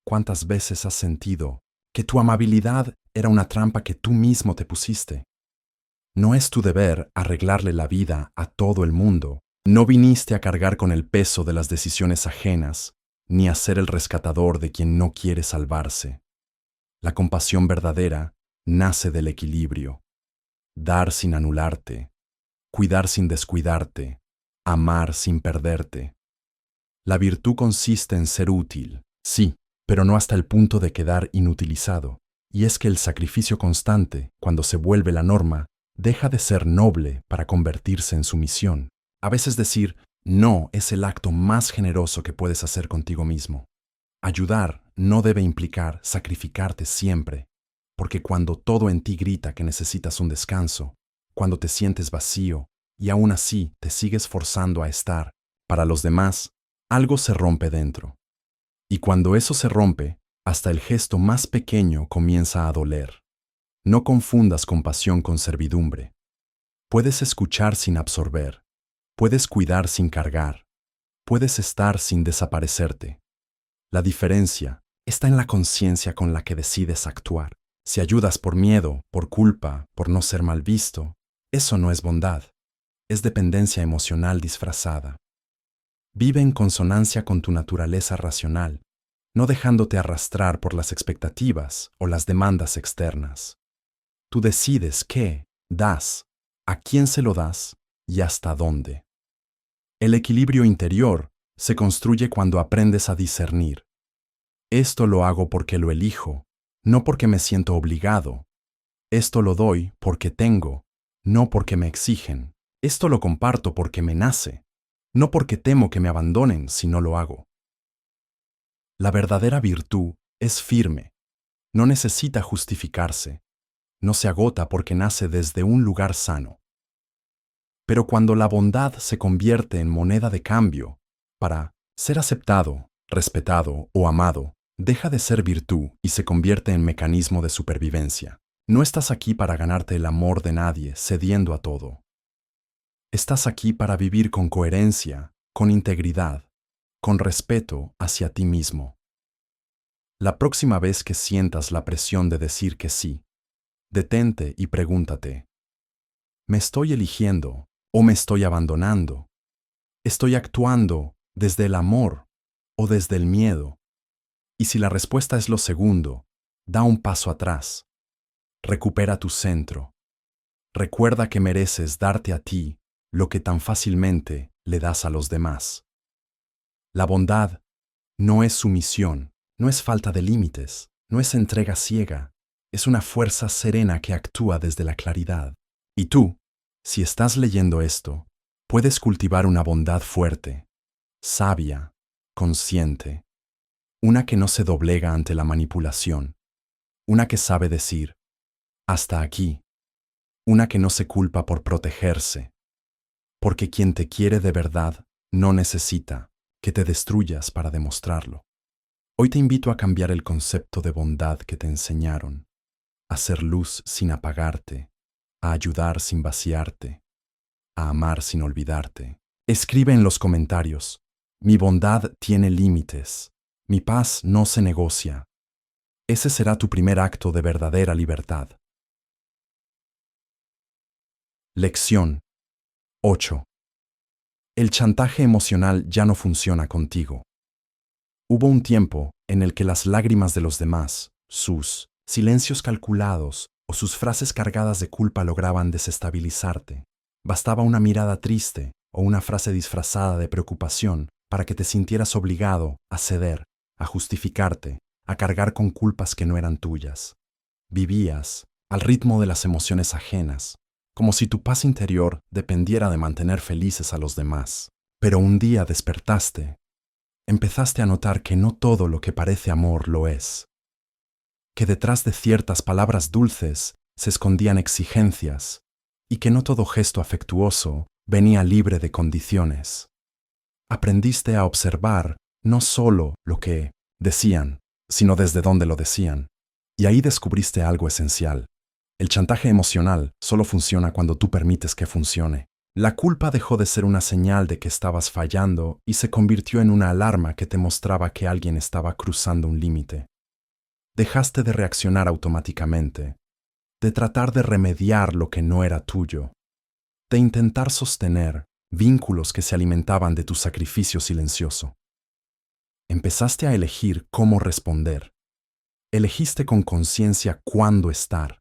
[SPEAKER 1] ¿Cuántas veces has sentido que tu amabilidad era una trampa que tú mismo te pusiste? No es tu deber arreglarle la vida a todo el mundo. No viniste a cargar con el peso de las decisiones ajenas, ni a ser el rescatador de quien no quiere salvarse. La compasión verdadera nace del equilibrio. Dar sin anularte, cuidar sin descuidarte, amar sin perderte. La virtud consiste en ser útil, sí, pero no hasta el punto de quedar inutilizado. Y es que el sacrificio constante, cuando se vuelve la norma, deja de ser noble para convertirse en sumisión. A veces decir no es el acto más generoso que puedes hacer contigo mismo. Ayudar no debe implicar sacrificarte siempre, porque cuando todo en ti grita que necesitas un descanso, cuando te sientes vacío y aún así te sigues forzando a estar para los demás, algo se rompe dentro. Y cuando eso se rompe, hasta el gesto más pequeño comienza a doler. No confundas compasión con servidumbre. Puedes escuchar sin absorber, puedes cuidar sin cargar, puedes estar sin desaparecerte. La diferencia está en la conciencia con la que decides actuar. Si ayudas por miedo, por culpa, por no ser mal visto, eso no es bondad, es dependencia emocional disfrazada. Vive en consonancia con tu naturaleza racional, no dejándote arrastrar por las expectativas o las demandas externas. Tú decides qué das, a quién se lo das y hasta dónde. El equilibrio interior se construye cuando aprendes a discernir. Esto lo hago porque lo elijo, no porque me siento obligado. Esto lo doy porque tengo, no porque me exigen. Esto lo comparto porque me nace, no porque temo que me abandonen si no lo hago. La verdadera virtud es firme, no necesita justificarse, no se agota porque nace desde un lugar sano. Pero cuando la bondad se convierte en moneda de cambio, para ser aceptado, respetado o amado, deja de ser virtud y se convierte en mecanismo de supervivencia. No estás aquí para ganarte el amor de nadie cediendo a todo. Estás aquí para vivir con coherencia, con integridad, con respeto hacia ti mismo. La próxima vez que sientas la presión de decir que sí, detente y pregúntate, ¿me estoy eligiendo o me estoy abandonando? ¿Estoy actuando desde el amor o desde el miedo? Y si la respuesta es lo segundo, da un paso atrás. Recupera tu centro. Recuerda que mereces darte a ti lo que tan fácilmente le das a los demás. La bondad no es sumisión, no es falta de límites, no es entrega ciega, es una fuerza serena que actúa desde la claridad. Y tú, si estás leyendo esto, puedes cultivar una bondad fuerte, sabia, consciente, una que no se doblega ante la manipulación, una que sabe decir, hasta aquí, una que no se culpa por protegerse, porque quien te quiere de verdad no necesita que te destruyas para demostrarlo. Hoy te invito a cambiar el concepto de bondad que te enseñaron, a ser luz sin apagarte, a ayudar sin vaciarte, a amar sin olvidarte. Escribe en los comentarios, mi bondad tiene límites, mi paz no se negocia. Ese será tu primer acto de verdadera libertad. Lección 8. El chantaje emocional ya no funciona contigo. Hubo un tiempo en el que las lágrimas de los demás, sus silencios calculados o sus frases cargadas de culpa lograban desestabilizarte. Bastaba una mirada triste o una frase disfrazada de preocupación para que te sintieras obligado a ceder, a justificarte, a cargar con culpas que no eran tuyas. Vivías al ritmo de las emociones ajenas, como si tu paz interior dependiera de mantener felices a los demás. Pero un día despertaste. Empezaste a notar que no todo lo que parece amor lo es. Que detrás de ciertas palabras dulces se escondían exigencias y que no todo gesto afectuoso venía libre de condiciones. Aprendiste a observar no solo lo que decían, sino desde dónde lo decían. Y ahí descubriste algo esencial. El chantaje emocional solo funciona cuando tú permites que funcione. La culpa dejó de ser una señal de que estabas fallando y se convirtió en una alarma que te mostraba que alguien estaba cruzando un límite. Dejaste de reaccionar automáticamente, de tratar de remediar lo que no era tuyo, de intentar sostener vínculos que se alimentaban de tu sacrificio silencioso. Empezaste a elegir cómo responder. Elegiste con conciencia cuándo estar,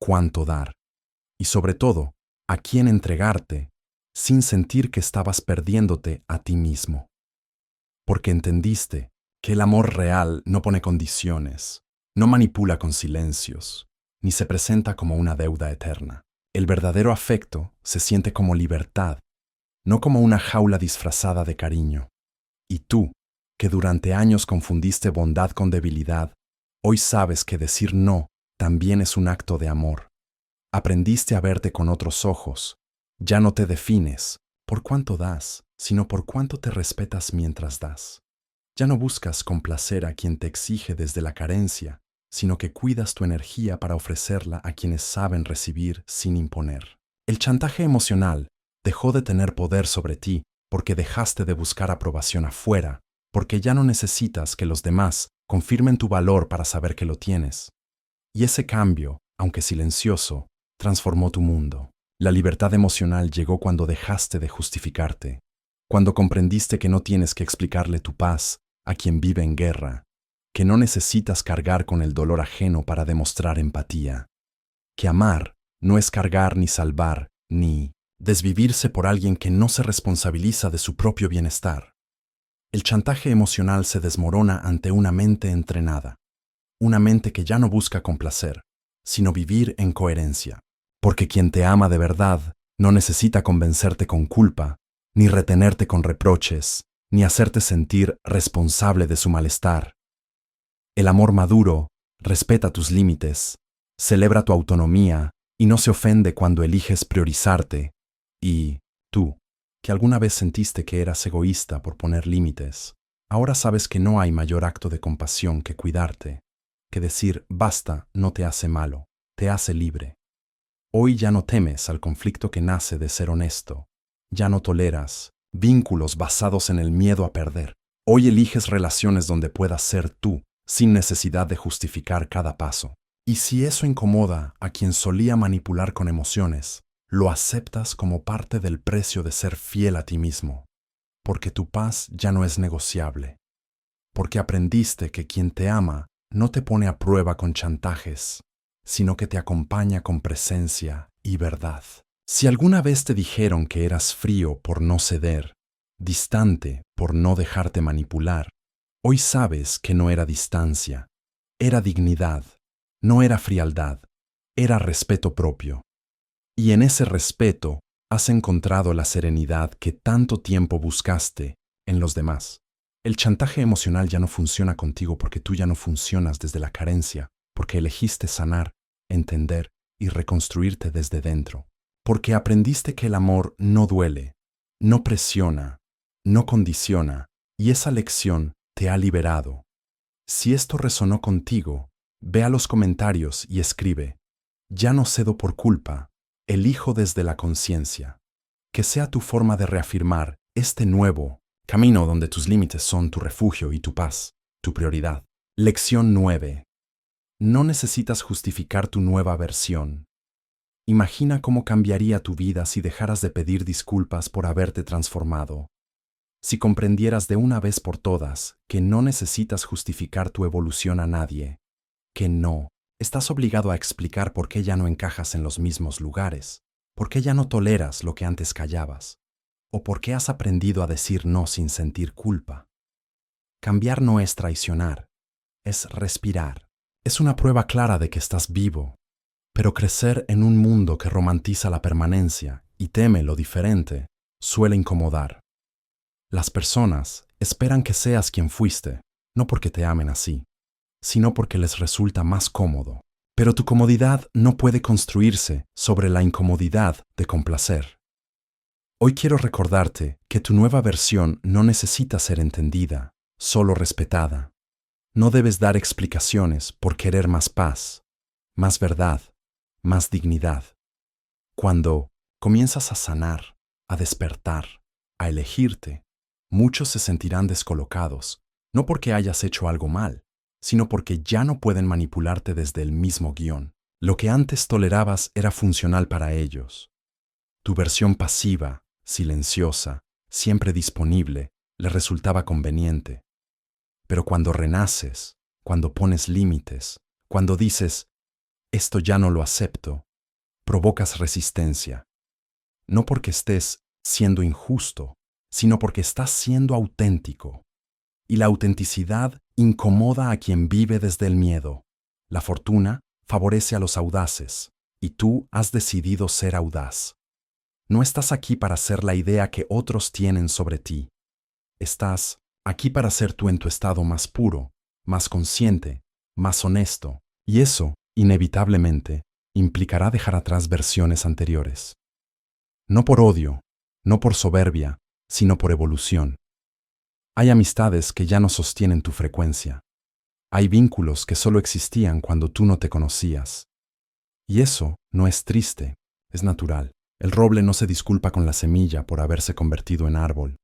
[SPEAKER 1] cuánto dar y, sobre todo, a quién entregarte sin sentir que estabas perdiéndote a ti mismo. Porque entendiste que el amor real no pone condiciones, no manipula con silencios, ni se presenta como una deuda eterna. El verdadero afecto se siente como libertad, no como una jaula disfrazada de cariño. Y tú, que durante años confundiste bondad con debilidad, hoy sabes que decir no también es un acto de amor. Aprendiste a verte con otros ojos. Ya no te defines por cuánto das, sino por cuánto te respetas mientras das. Ya no buscas complacer a quien te exige desde la carencia, sino que cuidas tu energía para ofrecerla a quienes saben recibir sin imponer. El chantaje emocional dejó de tener poder sobre ti porque dejaste de buscar aprobación afuera, porque ya no necesitas que los demás confirmen tu valor para saber que lo tienes. Y ese cambio, aunque silencioso, transformó tu mundo. La libertad emocional llegó cuando dejaste de justificarte, cuando comprendiste que no tienes que explicarle tu paz a quien vive en guerra, que no necesitas cargar con el dolor ajeno para demostrar empatía, que amar no es cargar ni salvar, ni desvivirse por alguien que no se responsabiliza de su propio bienestar. El chantaje emocional se desmorona ante una mente entrenada, una mente que ya no busca complacer, sino vivir en coherencia. Porque quien te ama de verdad no necesita convencerte con culpa, ni retenerte con reproches, ni hacerte sentir responsable de su malestar. El amor maduro respeta tus límites, celebra tu autonomía y no se ofende cuando eliges priorizarte. Y tú, que alguna vez sentiste que eras egoísta por poner límites, ahora sabes que no hay mayor acto de compasión que cuidarte, que decir basta no te hace malo, te hace libre. Hoy ya no temes al conflicto que nace de ser honesto, ya no toleras vínculos basados en el miedo a perder. Hoy eliges relaciones donde puedas ser tú, sin necesidad de justificar cada paso. Y si eso incomoda a quien solía manipular con emociones, lo aceptas como parte del precio de ser fiel a ti mismo, porque tu paz ya no es negociable, porque aprendiste que quien te ama no te pone a prueba con chantajes, sino que te acompaña con presencia y verdad. Si alguna vez te dijeron que eras frío por no ceder, distante por no dejarte manipular, hoy sabes que no era distancia, era dignidad, no era frialdad, era respeto propio. Y en ese respeto has encontrado la serenidad que tanto tiempo buscaste en los demás. El chantaje emocional ya no funciona contigo porque tú ya no funcionas desde la carencia, porque elegiste sanar, entender y reconstruirte desde dentro. Porque aprendiste que el amor no duele, no presiona, no condiciona, y esa lección te ha liberado. Si esto resonó contigo, ve a los comentarios y escribe: ya no cedo por culpa, elijo desde la conciencia. Que sea tu forma de reafirmar este nuevo camino donde tus límites son tu refugio y tu paz, tu prioridad. Lección 9. No necesitas justificar tu nueva versión. Imagina cómo cambiaría tu vida si dejaras de pedir disculpas por haberte transformado. Si comprendieras de una vez por todas que no necesitas justificar tu evolución a nadie, que no estás obligado a explicar por qué ya no encajas en los mismos lugares, por qué ya no toleras lo que antes callabas, o por qué has aprendido a decir no sin sentir culpa. Cambiar no es traicionar, es respirar. Es una prueba clara de que estás vivo. Pero crecer en un mundo que romantiza la permanencia y teme lo diferente suele incomodar. Las personas esperan que seas quien fuiste, no porque te amen así, sino porque les resulta más cómodo. Pero tu comodidad no puede construirse sobre la incomodidad de complacer. Hoy quiero recordarte que tu nueva versión no necesita ser entendida, solo respetada. No debes dar explicaciones por querer más paz, más verdad, más dignidad. Cuando comienzas a sanar, a despertar, a elegirte, muchos se sentirán descolocados, no porque hayas hecho algo mal, sino porque ya no pueden manipularte desde el mismo guión. Lo que antes tolerabas era funcional para ellos. Tu versión pasiva, silenciosa, siempre disponible, le resultaba conveniente. Pero cuando renaces, cuando pones límites, cuando dices, esto ya no lo acepto, provocas resistencia. No porque estés siendo injusto, sino porque estás siendo auténtico. Y la autenticidad incomoda a quien vive desde el miedo. La fortuna favorece a los audaces, y tú has decidido ser audaz. No estás aquí para ser la idea que otros tienen sobre ti. Estás aquí para ser tú en tu estado más puro, más consciente, más honesto, y eso, inevitablemente, implicará dejar atrás versiones anteriores. No por odio, no por soberbia, sino por evolución. Hay amistades que ya no sostienen tu frecuencia. Hay vínculos que solo existían cuando tú no te conocías. Y eso no es triste, es natural. El roble no se disculpa con la semilla por haberse convertido en árbol.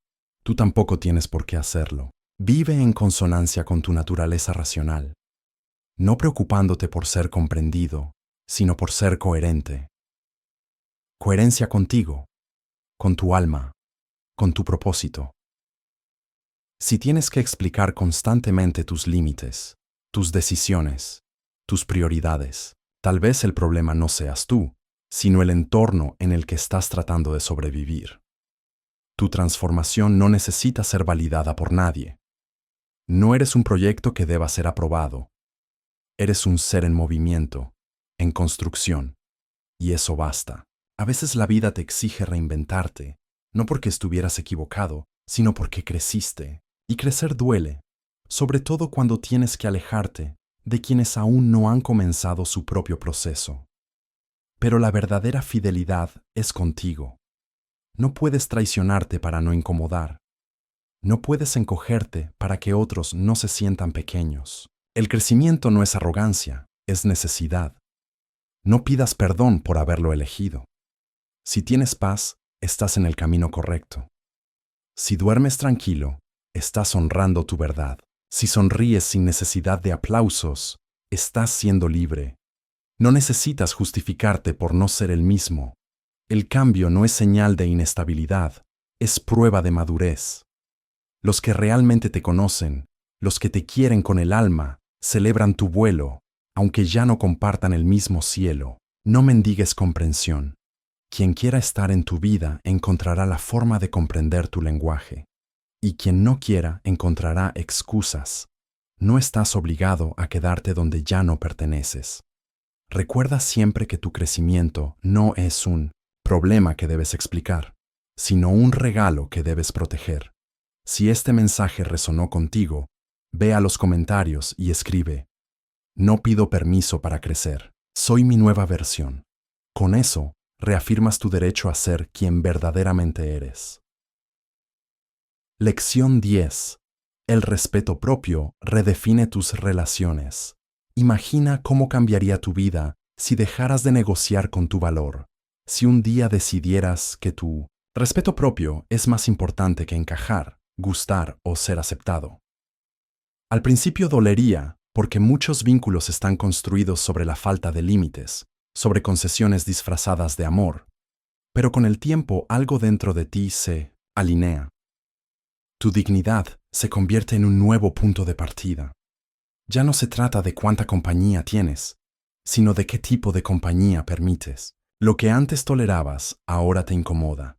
[SPEAKER 1] Tú tampoco tienes por qué hacerlo. Vive en consonancia con tu naturaleza racional, no preocupándote por ser comprendido, sino por ser coherente. Coherencia contigo, con tu alma, con tu propósito. Si tienes que explicar constantemente tus límites, tus decisiones, tus prioridades, tal vez el problema no seas tú, sino el entorno en el que estás tratando de sobrevivir. Tu transformación no necesita ser validada por nadie. No eres un proyecto que deba ser aprobado. Eres un ser en movimiento, en construcción, y eso basta. A veces la vida te exige reinventarte, no porque estuvieras equivocado, sino porque creciste. Y crecer duele, sobre todo cuando tienes que alejarte de quienes aún no han comenzado su propio proceso. Pero la verdadera fidelidad es contigo. No puedes traicionarte para no incomodar. No puedes encogerte para que otros no se sientan pequeños. El crecimiento no es arrogancia, es necesidad. No pidas perdón por haberlo elegido. Si tienes paz, estás en el camino correcto. Si duermes tranquilo, estás honrando tu verdad. Si sonríes sin necesidad de aplausos, estás siendo libre. No necesitas justificarte por no ser el mismo. El cambio no es señal de inestabilidad, es prueba de madurez. Los que realmente te conocen, los que te quieren con el alma, celebran tu vuelo, aunque ya no compartan el mismo cielo. No mendigues comprensión. Quien quiera estar en tu vida encontrará la forma de comprender tu lenguaje. Y quien no quiera encontrará excusas. No estás obligado a quedarte donde ya no perteneces. Recuerda siempre que tu crecimiento no es un problema que debes explicar, sino un regalo que debes proteger. Si este mensaje resonó contigo, ve a los comentarios y escribe: no pido permiso para crecer, soy mi nueva versión. Con eso, reafirmas tu derecho a ser quien verdaderamente eres. Lección 10. El respeto propio redefine tus relaciones. Imagina cómo cambiaría tu vida si dejaras de negociar con tu valor, si un día decidieras que tu respeto propio es más importante que encajar, gustar o ser aceptado. Al principio dolería, porque muchos vínculos están construidos sobre la falta de límites, sobre concesiones disfrazadas de amor, pero con el tiempo algo dentro de ti se alinea. Tu dignidad se convierte en un nuevo punto de partida. Ya no se trata de cuánta compañía tienes, sino de qué tipo de compañía permites. Lo que antes tolerabas ahora te incomoda.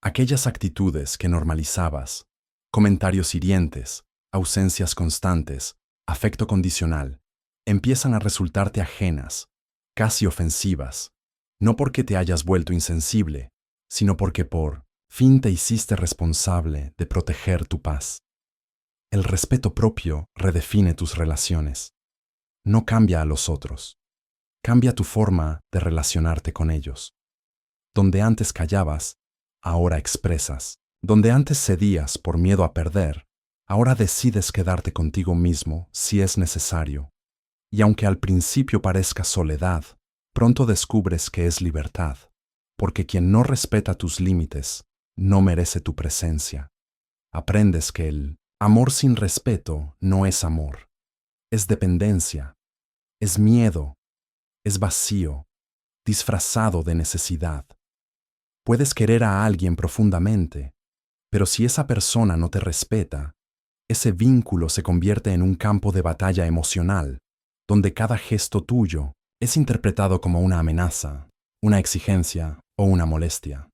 [SPEAKER 1] Aquellas actitudes que normalizabas, comentarios hirientes, ausencias constantes, afecto condicional, empiezan a resultarte ajenas, casi ofensivas, no porque te hayas vuelto insensible, sino porque por fin te hiciste responsable de proteger tu paz. El respeto propio redefine tus relaciones. No cambia a los otros. Cambia tu forma de relacionarte con ellos. Donde antes callabas, ahora expresas. Donde antes cedías por miedo a perder, Ahora decides quedarte contigo mismo si es necesario. Y aunque al principio parezca soledad, pronto descubres que es libertad, porque quien no respeta tus límites no merece tu presencia. Aprendes que el amor sin respeto no es amor, es dependencia, es miedo, es vacío, disfrazado de necesidad. Puedes querer a alguien profundamente, pero si esa persona no te respeta, ese vínculo se convierte en un campo de batalla emocional, donde cada gesto tuyo es interpretado como una amenaza, una exigencia o una molestia.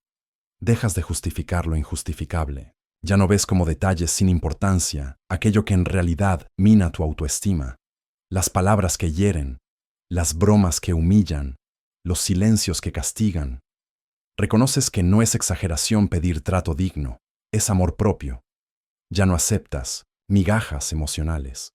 [SPEAKER 1] Dejas de justificar lo injustificable. Ya no ves como detalles sin importancia aquello que en realidad mina tu autoestima. Las palabras que hieren, las bromas que humillan, los silencios que castigan. Reconoces que no es exageración pedir trato digno, es amor propio. Ya no aceptas migajas emocionales.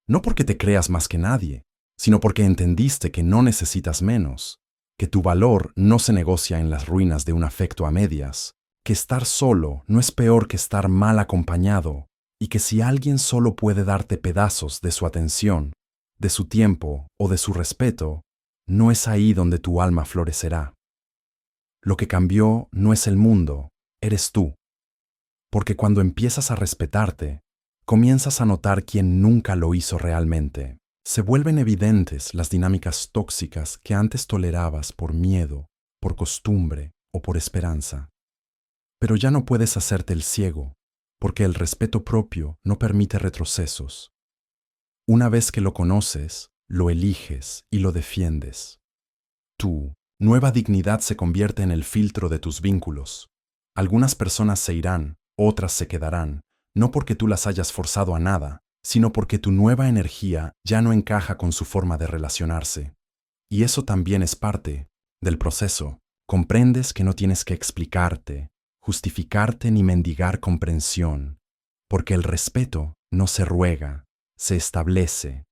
[SPEAKER 1] No porque te creas más que nadie, sino porque entendiste que no necesitas menos, que tu valor no se negocia en las ruinas de un afecto a medias, que estar solo no es peor que estar mal acompañado, y que si alguien solo puede darte pedazos de su atención, de su tiempo o de su respeto, no es ahí donde tu alma florecerá. Lo que cambió no es el mundo, eres tú. Porque cuando empiezas a respetarte, comienzas a notar quién nunca lo hizo realmente. Se vuelven evidentes las dinámicas tóxicas que antes tolerabas por miedo, por costumbre o por esperanza. Pero ya no puedes hacerte el ciego, porque el respeto propio no permite retrocesos. Una vez que lo conoces, lo eliges y lo defiendes. Tu nueva dignidad se convierte en el filtro de tus vínculos. Algunas personas se irán, otras se quedarán, no porque tú las hayas forzado a nada, sino porque tu nueva energía ya no encaja con su forma de relacionarse. Y eso también es parte del proceso. Comprendes que no tienes que explicarte, justificarte ni mendigar comprensión, porque el respeto no se ruega, se establece,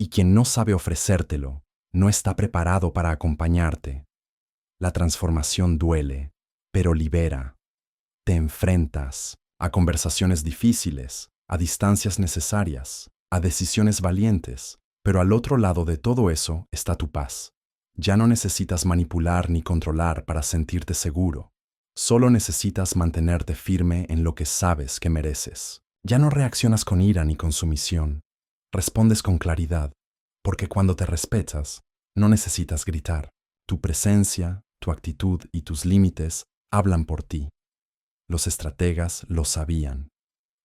[SPEAKER 1] y quien no sabe ofrecértelo no está preparado para acompañarte. La transformación duele, pero libera. Te enfrentas a conversaciones difíciles, a distancias necesarias, a decisiones valientes, pero al otro lado de todo eso está tu paz. Ya no necesitas manipular ni controlar para sentirte seguro. Solo necesitas mantenerte firme en lo que sabes que mereces. Ya no reaccionas con ira ni con sumisión. Respondes con claridad, porque cuando te respetas, no necesitas gritar. Tu presencia, tu actitud y tus límites hablan por ti. Los estrategas lo sabían.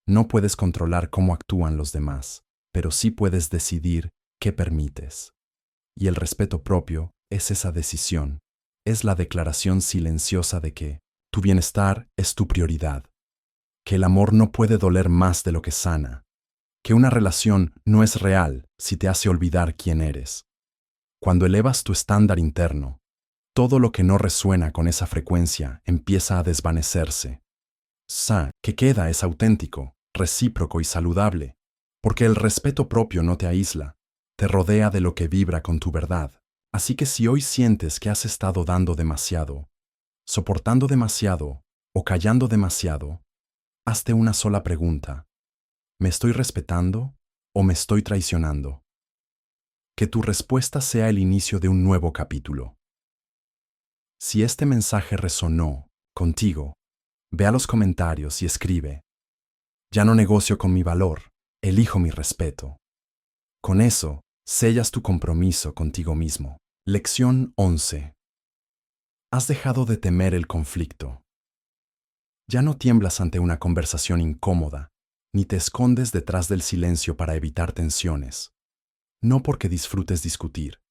[SPEAKER 1] No puedes controlar cómo actúan los demás, pero sí puedes decidir qué permites. Y el respeto propio es esa decisión, es la declaración silenciosa de que tu bienestar es tu prioridad, que el amor no puede doler más de lo que sana, que una relación no es real si te hace olvidar quién eres. Cuando elevas tu estándar interno, todo lo que no resuena con esa frecuencia empieza a desvanecerse. Que queda es auténtico, recíproco y saludable, porque el respeto propio no te aísla, te rodea de lo que vibra con tu verdad. Así que si hoy sientes que has estado dando demasiado, soportando demasiado o callando demasiado, hazte una sola pregunta. ¿Me estoy respetando o me estoy traicionando? Que tu respuesta sea el inicio de un nuevo capítulo. Si este mensaje resonó contigo, ve a los comentarios y escribe: ya no negocio con mi valor, elijo mi respeto. Con eso, sellas tu compromiso contigo mismo. Lección 11. Has dejado de temer el conflicto. Ya no tiemblas ante una conversación incómoda, ni te escondes detrás del silencio para evitar tensiones. No porque disfrutes discutir,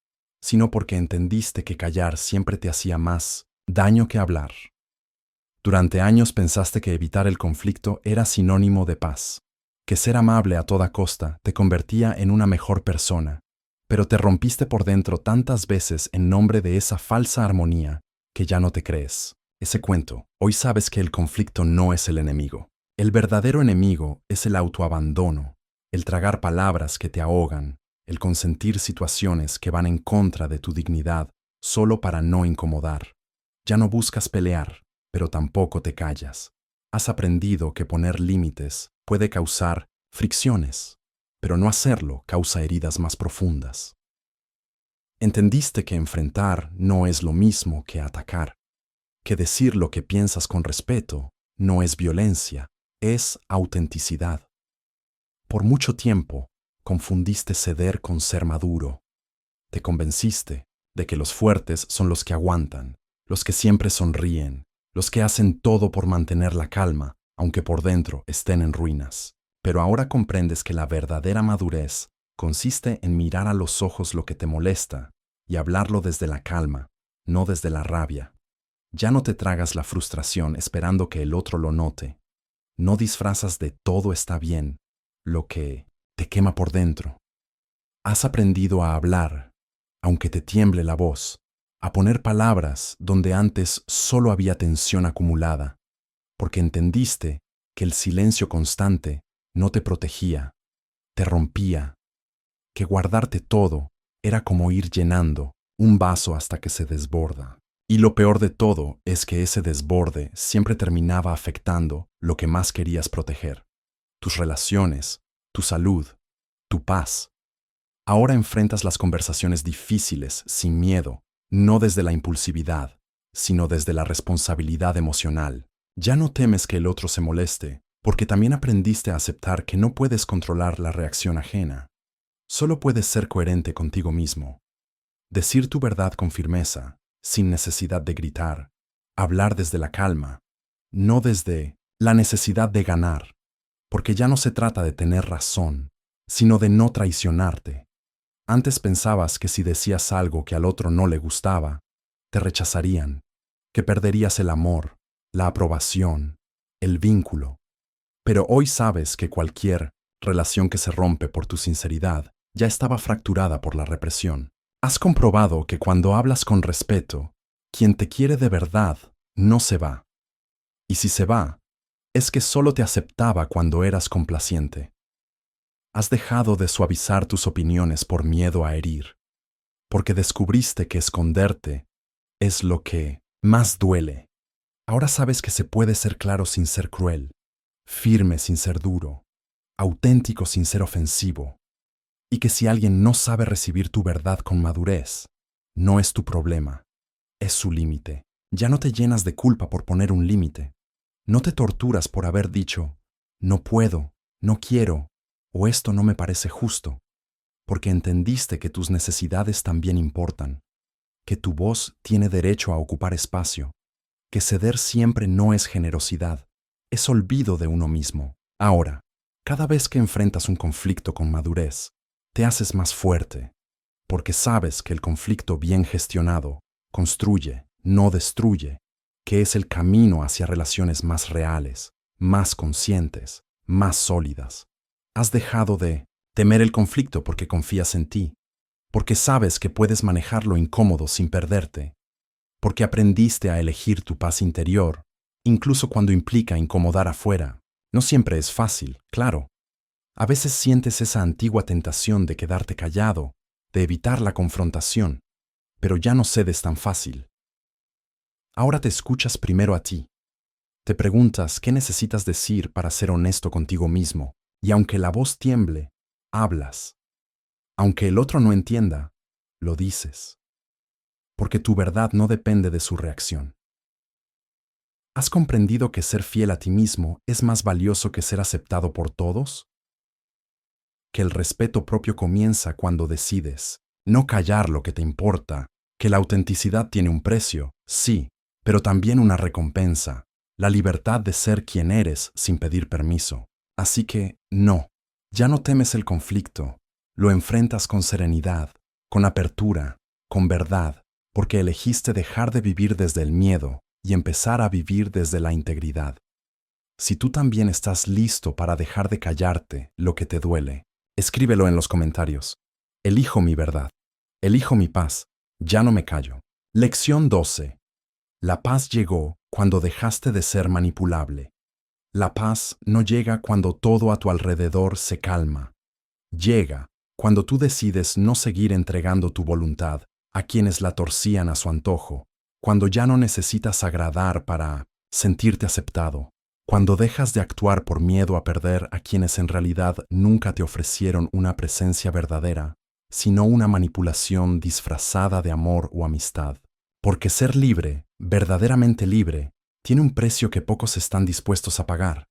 [SPEAKER 1] sino porque entendiste que callar siempre te hacía más daño que hablar. Durante años pensaste que evitar el conflicto era sinónimo de paz, que ser amable a toda costa te convertía en una mejor persona, pero te rompiste por dentro tantas veces en nombre de esa falsa armonía que ya no te crees. Ese cuento, hoy sabes que el conflicto no es el enemigo. El verdadero enemigo es el autoabandono, el tragar palabras que te ahogan, el consentir situaciones que van en contra de tu dignidad solo para no incomodar. Ya no buscas pelear, pero tampoco te callas. Has aprendido que poner límites puede causar fricciones, pero no hacerlo causa heridas más profundas. Entendiste que enfrentar no es lo mismo que atacar, que decir lo que piensas con respeto no es violencia, es autenticidad. Por mucho tiempo, confundiste ceder con ser maduro. Te convenciste de que los fuertes son los que aguantan, los que siempre sonríen, los que hacen todo por mantener la calma, aunque por dentro estén en ruinas. Pero ahora comprendes que la verdadera madurez consiste en mirar a los ojos lo que te molesta y hablarlo desde la calma, no desde la rabia. Ya no te tragas la frustración esperando que el otro lo note. No disfrazas de todo está bien lo que te quema por dentro. Has aprendido a hablar, aunque te tiemble la voz, a poner palabras donde antes solo había tensión acumulada, porque entendiste que el silencio constante no te protegía, te rompía, que guardarte todo era como ir llenando un vaso hasta que se desborda. Y lo peor de todo es que ese desborde siempre terminaba afectando lo que más querías proteger: tus relaciones, tu salud, tu paz. Ahora enfrentas las conversaciones difíciles sin miedo, no desde la impulsividad, sino desde la responsabilidad emocional. Ya no temes que el otro se moleste, porque también aprendiste a aceptar que no puedes controlar la reacción ajena. Solo puedes ser coherente contigo mismo, decir tu verdad con firmeza, sin necesidad de gritar, hablar desde la calma, no desde la necesidad de ganar, porque ya no se trata de tener razón, sino de no traicionarte. Antes pensabas que si decías algo que al otro no le gustaba, te rechazarían, que perderías el amor, la aprobación, el vínculo. Pero hoy sabes que cualquier relación que se rompe por tu sinceridad ya estaba fracturada por la represión. Has comprobado que cuando hablas con respeto, quien te quiere de verdad no se va. Y si se va, es que solo te aceptaba cuando eras complaciente. Has dejado de suavizar tus opiniones por miedo a herir, porque descubriste que esconderte es lo que más duele. Ahora sabes que se puede ser claro sin ser cruel, firme sin ser duro, auténtico sin ser ofensivo, y que si alguien no sabe recibir tu verdad con madurez, no es tu problema, es su límite. Ya no te llenas de culpa por poner un límite. No te torturas por haber dicho, no puedo, no quiero, o esto no me parece justo, porque entendiste que tus necesidades también importan, que tu voz tiene derecho a ocupar espacio, que ceder siempre no es generosidad, es olvido de uno mismo. Ahora, cada vez que enfrentas un conflicto con madurez, te haces más fuerte, porque sabes que el conflicto bien gestionado construye, no destruye, que es el camino hacia relaciones más reales, más conscientes, más sólidas. Has dejado de temer el conflicto porque confías en ti, porque sabes que puedes manejar lo incómodo sin perderte, porque aprendiste a elegir tu paz interior, incluso cuando implica incomodar afuera. No siempre es fácil, claro. A veces sientes esa antigua tentación de quedarte callado, de evitar la confrontación, pero ya no cedes tan fácil. Ahora te escuchas primero a ti. Te preguntas qué necesitas decir para ser honesto contigo mismo, y aunque la voz tiemble, hablas. Aunque el otro no entienda, lo dices. Porque tu verdad no depende de su reacción. ¿Has comprendido que ser fiel a ti mismo es más valioso que ser aceptado por todos? Que el respeto propio comienza cuando decides no callar lo que te importa, que la autenticidad tiene un precio, sí, pero también una recompensa, la libertad de ser quien eres sin pedir permiso. Así que, no, ya no temes el conflicto, lo enfrentas con serenidad, con apertura, con verdad, porque elegiste dejar de vivir desde el miedo y empezar a vivir desde la integridad. Si tú también estás listo para dejar de callarte lo que te duele, escríbelo en los comentarios. Elijo mi verdad, elijo mi paz, ya no me callo. Lección 12. La paz llegó cuando dejaste de ser manipulable. La paz no llega cuando todo a tu alrededor se calma. Llega cuando tú decides no seguir entregando tu voluntad a quienes la torcían a su antojo, cuando ya no necesitas agradar para sentirte aceptado, Cuando dejas de actuar por miedo a perder a quienes en realidad nunca te ofrecieron una presencia verdadera, sino una manipulación disfrazada de amor o amistad. Porque ser libre, verdaderamente libre, tiene un precio que pocos están dispuestos a pagar.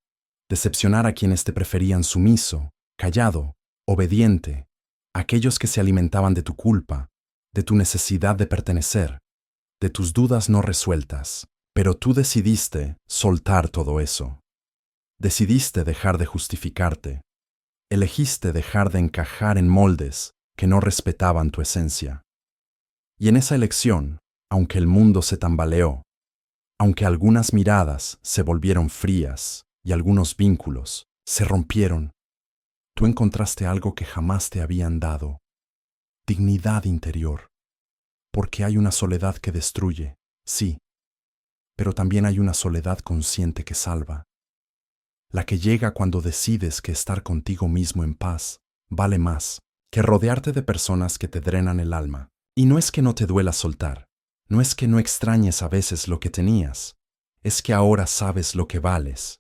[SPEAKER 1] Decepcionar a quienes te preferían sumiso, callado, obediente, aquellos que se alimentaban de tu culpa, de tu necesidad de pertenecer, de tus dudas no resueltas. Pero tú decidiste soltar todo eso. Decidiste dejar de justificarte. Elegiste dejar de encajar en moldes que no respetaban tu esencia. Y en esa elección, aunque el mundo se tambaleó, aunque algunas miradas se volvieron frías y algunos vínculos se rompieron, tú encontraste algo que jamás te habían dado: dignidad interior. Porque hay una soledad que destruye, sí, pero también hay una soledad consciente que salva. La que llega cuando decides que estar contigo mismo en paz vale más que rodearte de personas que te drenan el alma. Y no es que no te duela soltar, no es que no extrañes a veces lo que tenías, es que ahora sabes lo que vales.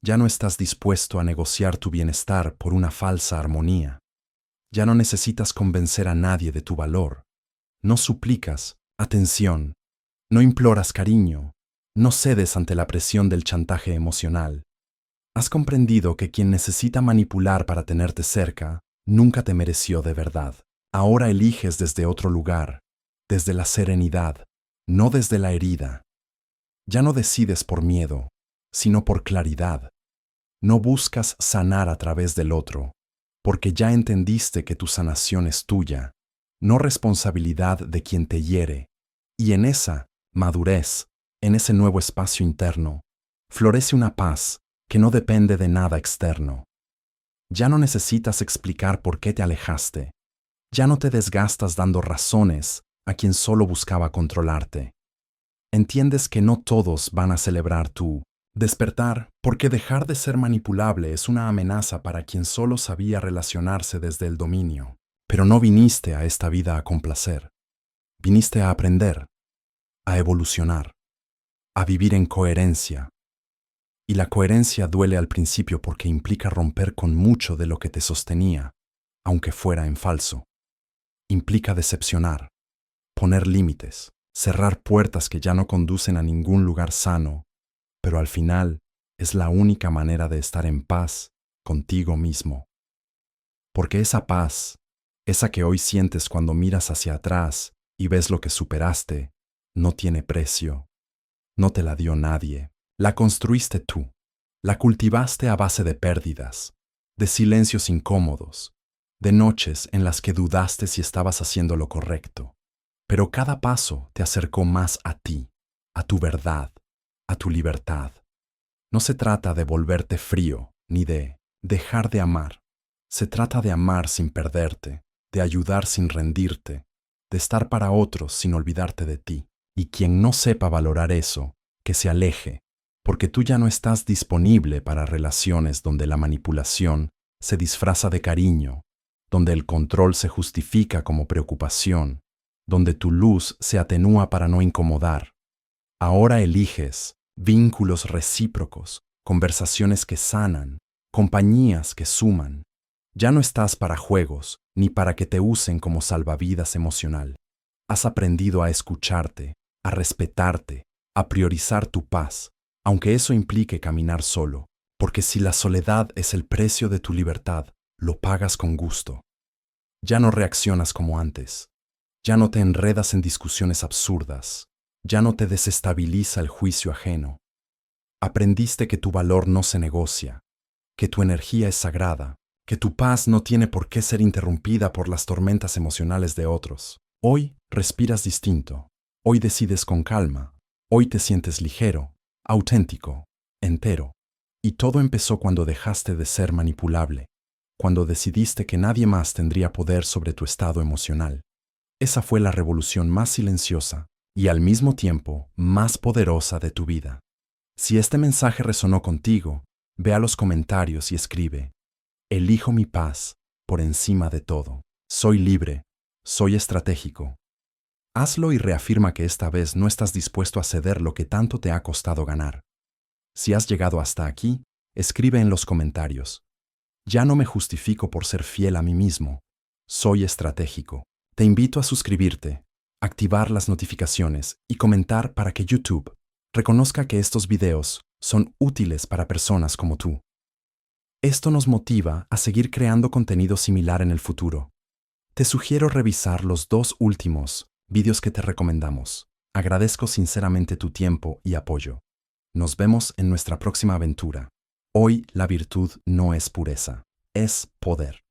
[SPEAKER 1] Ya no estás dispuesto a negociar tu bienestar por una falsa armonía. Ya no necesitas convencer a nadie de tu valor. No suplicas atención, no imploras cariño, no cedes ante la presión del chantaje emocional. Has comprendido que quien necesita manipular para tenerte cerca nunca te mereció de verdad. Ahora eliges desde otro lugar, desde la serenidad, no desde la herida. Ya no decides por miedo, sino por claridad. No buscas sanar a través del otro, porque ya entendiste que tu sanación es tuya, no responsabilidad de quien te hiere. Y en esa madurez, en ese nuevo espacio interno, florece una paz que no depende de nada externo. Ya no necesitas explicar por qué te alejaste. Ya no te desgastas dando razones a quien solo buscaba controlarte. Entiendes que no todos van a celebrar tu despertar, porque dejar de ser manipulable es una amenaza para quien solo sabía relacionarse desde el dominio. Pero no viniste a esta vida a complacer. Viniste a aprender, a evolucionar, a vivir en coherencia. Y la coherencia duele al principio porque implica romper con mucho de lo que te sostenía, aunque fuera en falso. Implica decepcionar, poner límites, cerrar puertas que ya no conducen a ningún lugar sano, pero al final es la única manera de estar en paz contigo mismo. Porque esa paz, esa que hoy sientes cuando miras hacia atrás y ves lo que superaste, no tiene precio. No te la dio nadie. La construiste tú. La cultivaste a base de pérdidas, de silencios incómodos, de noches en las que dudaste si estabas haciendo lo correcto. Pero cada paso te acercó más a ti, a tu verdad, a tu libertad. No se trata de volverte frío, ni de dejar de amar. Se trata de amar sin perderte, de ayudar sin rendirte, de estar para otros sin olvidarte de ti. Y quien no sepa valorar eso, que se aleje, porque tú ya no estás disponible para relaciones donde la manipulación se disfraza de cariño, donde el control se justifica como preocupación, donde tu luz se atenúa para no incomodar. Ahora eliges vínculos recíprocos, conversaciones que sanan, compañías que suman. Ya no estás para juegos, ni para que te usen como salvavidas emocional. Has aprendido a escucharte, a respetarte, a priorizar tu paz, aunque eso implique caminar solo, porque si la soledad es el precio de tu libertad, lo pagas con gusto. Ya no reaccionas como antes, ya no te enredas en discusiones absurdas, ya no te desestabiliza el juicio ajeno. Aprendiste que tu valor no se negocia, que tu energía es sagrada, que tu paz no tiene por qué ser interrumpida por las tormentas emocionales de otros. Hoy respiras distinto, hoy decides con calma, hoy te sientes ligero, auténtico, entero. Y todo empezó cuando dejaste de ser manipulable, cuando decidiste que nadie más tendría poder sobre tu estado emocional. Esa fue la revolución más silenciosa y al mismo tiempo más poderosa de tu vida. Si este mensaje resonó contigo, ve a los comentarios y escribe: elijo mi paz por encima de todo. Soy libre, soy estratégico. Hazlo y reafirma que esta vez no estás dispuesto a ceder lo que tanto te ha costado ganar. Si has llegado hasta aquí, escribe en los comentarios. Ya no me justifico por ser fiel a mí mismo. Soy estratégico. Te invito a suscribirte, activar las notificaciones y comentar para que YouTube reconozca que estos videos son útiles para personas como tú. Esto nos motiva a seguir creando contenido similar en el futuro. Te sugiero revisar los 2 últimos vídeos que te recomendamos. Agradezco sinceramente tu tiempo y apoyo. Nos vemos en nuestra próxima aventura. Hoy la virtud no es pureza, es poder.